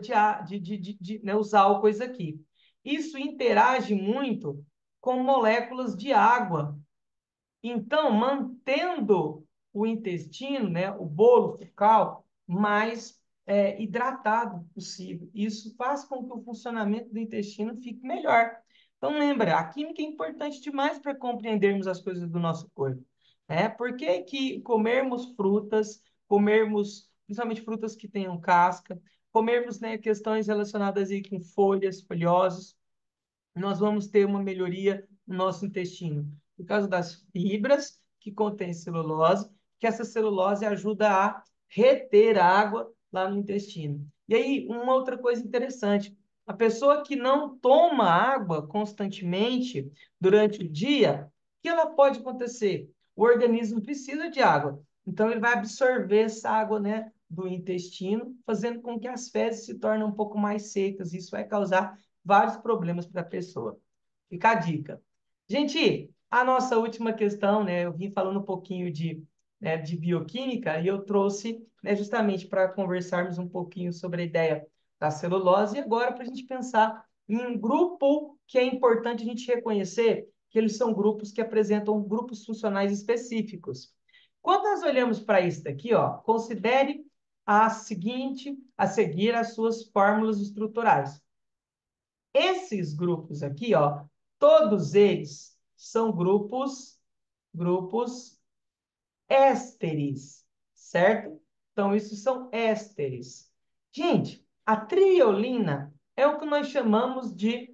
né, os álcoois aqui. Isso interage muito com moléculas de água. Então, mantendo o intestino, né, o bolo fecal, mais hidratado possível. Isso faz com que o funcionamento do intestino fique melhor. Então, lembra, a química é importante demais para compreendermos as coisas do nosso corpo. Né? Por que que comermos frutas, comermos principalmente frutas que tenham casca, comermos, né, questões relacionadas aí com folhas, folhosos, nós vamos ter uma melhoria no nosso intestino, por causa das fibras que contêm celulose, que essa celulose ajuda a reter água lá no intestino. E aí, uma outra coisa interessante, a pessoa que não toma água constantemente durante o dia, o que ela pode acontecer? O organismo precisa de água, então ele vai absorver essa água, né, do intestino, fazendo com que as fezes se tornem um pouco mais secas. Isso vai causar vários problemas para a pessoa. Fica a dica. Gente, a nossa última questão, né? Eu vim falando um pouquinho de bioquímica e eu trouxe, né, justamente para conversarmos um pouquinho sobre a ideia da celulose e agora para a gente pensar em um grupo que é importante a gente reconhecer que eles são grupos que apresentam grupos funcionais específicos. Quando nós olhamos para isso daqui, ó, considere a seguir as suas fórmulas estruturais. Esses grupos aqui, ó, todos eles são grupos ésteres, certo? Então, isso são ésteres. Gente, a triolina é o que nós chamamos de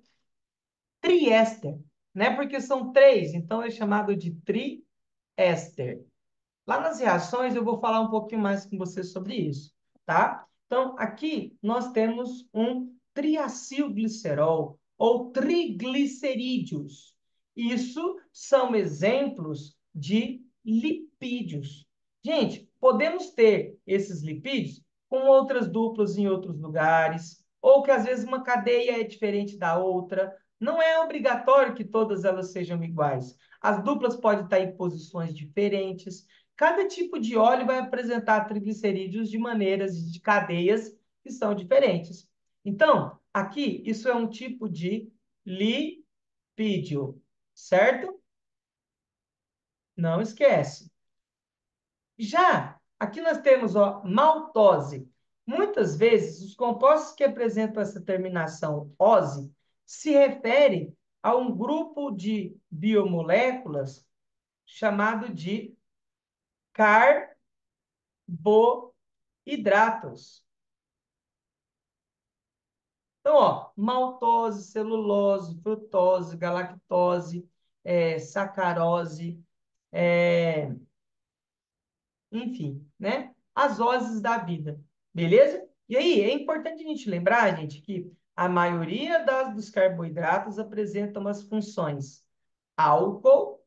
triéster, né? Porque são três, então é chamado de triéster. Lá nas reações eu vou falar um pouquinho mais com você sobre isso, tá? Então, aqui nós temos um triacilglicerol ou triglicerídeos. Isso são exemplos de lipídios. Gente, podemos ter esses lipídios com outras duplas em outros lugares, ou que às vezes uma cadeia é diferente da outra. Não é obrigatório que todas elas sejam iguais. As duplas podem estar em posições diferentes. Cada tipo de óleo vai apresentar triglicerídeos de maneiras, de cadeias que são diferentes. Então, aqui, isso é um tipo de lipídio, certo? Não esquece. Já aqui nós temos, ó, maltose. Muitas vezes, os compostos que apresentam essa terminação -ose se referem a um grupo de biomoléculas chamado de carboidratos. Então, ó, maltose, celulose, frutose, galactose, sacarose, é, enfim, né? As oses da vida, beleza? E aí, é importante a gente lembrar, gente, que a maioria dos carboidratos apresentam as funções álcool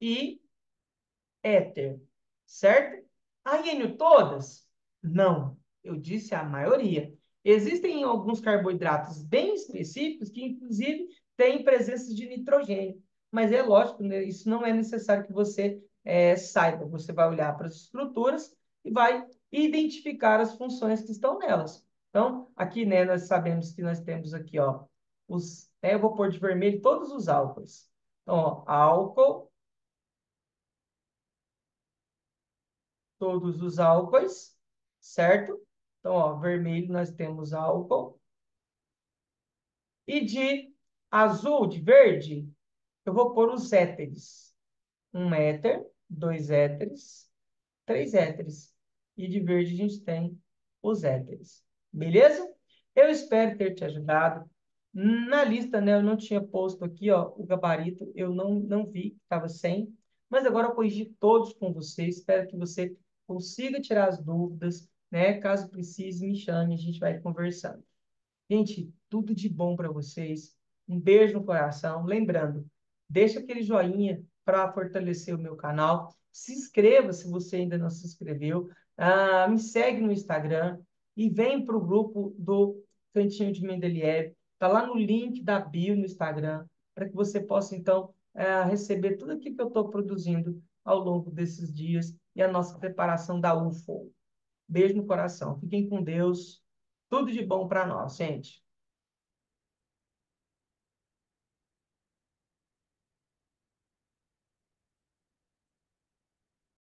e éter, certo? A Iênio todas? Não, eu disse a maioria. Existem alguns carboidratos bem específicos que, inclusive, têm presença de nitrogênio. Mas é lógico, né? Isso não é necessário que você saiba. Você vai olhar para as estruturas e vai identificar as funções que estão nelas. Então, aqui, né, nós sabemos que nós temos aqui, ó, eu vou pôr de vermelho todos os álcoois. Então, ó, álcool, todos os álcoois, certo? Então, ó, vermelho nós temos álcool. E de azul, de verde, eu vou pôr os éteres. Um éter, dois éteres, três éteres. E de verde a gente tem os éteres. Beleza? Eu espero ter te ajudado. Na lista, né, eu não tinha posto aqui, ó, o gabarito, eu não vi, estava sem, mas agora eu corrigi todos com você. Espero que você consiga tirar as dúvidas, né? Caso precise, me chame, a gente vai conversando. Gente, tudo de bom para vocês. Um beijo no coração. Lembrando, deixa aquele joinha para fortalecer o meu canal. Se inscreva se você ainda não se inscreveu. Me segue no Instagram e vem para o grupo do Cantinho de Mendeleev. Está lá no link da bio no Instagram, para que você possa, então, receber tudo aquilo que eu estou produzindo ao longo desses dias e a nossa preparação da UFO. Beijo no coração. Fiquem com Deus. Tudo de bom para nós, gente.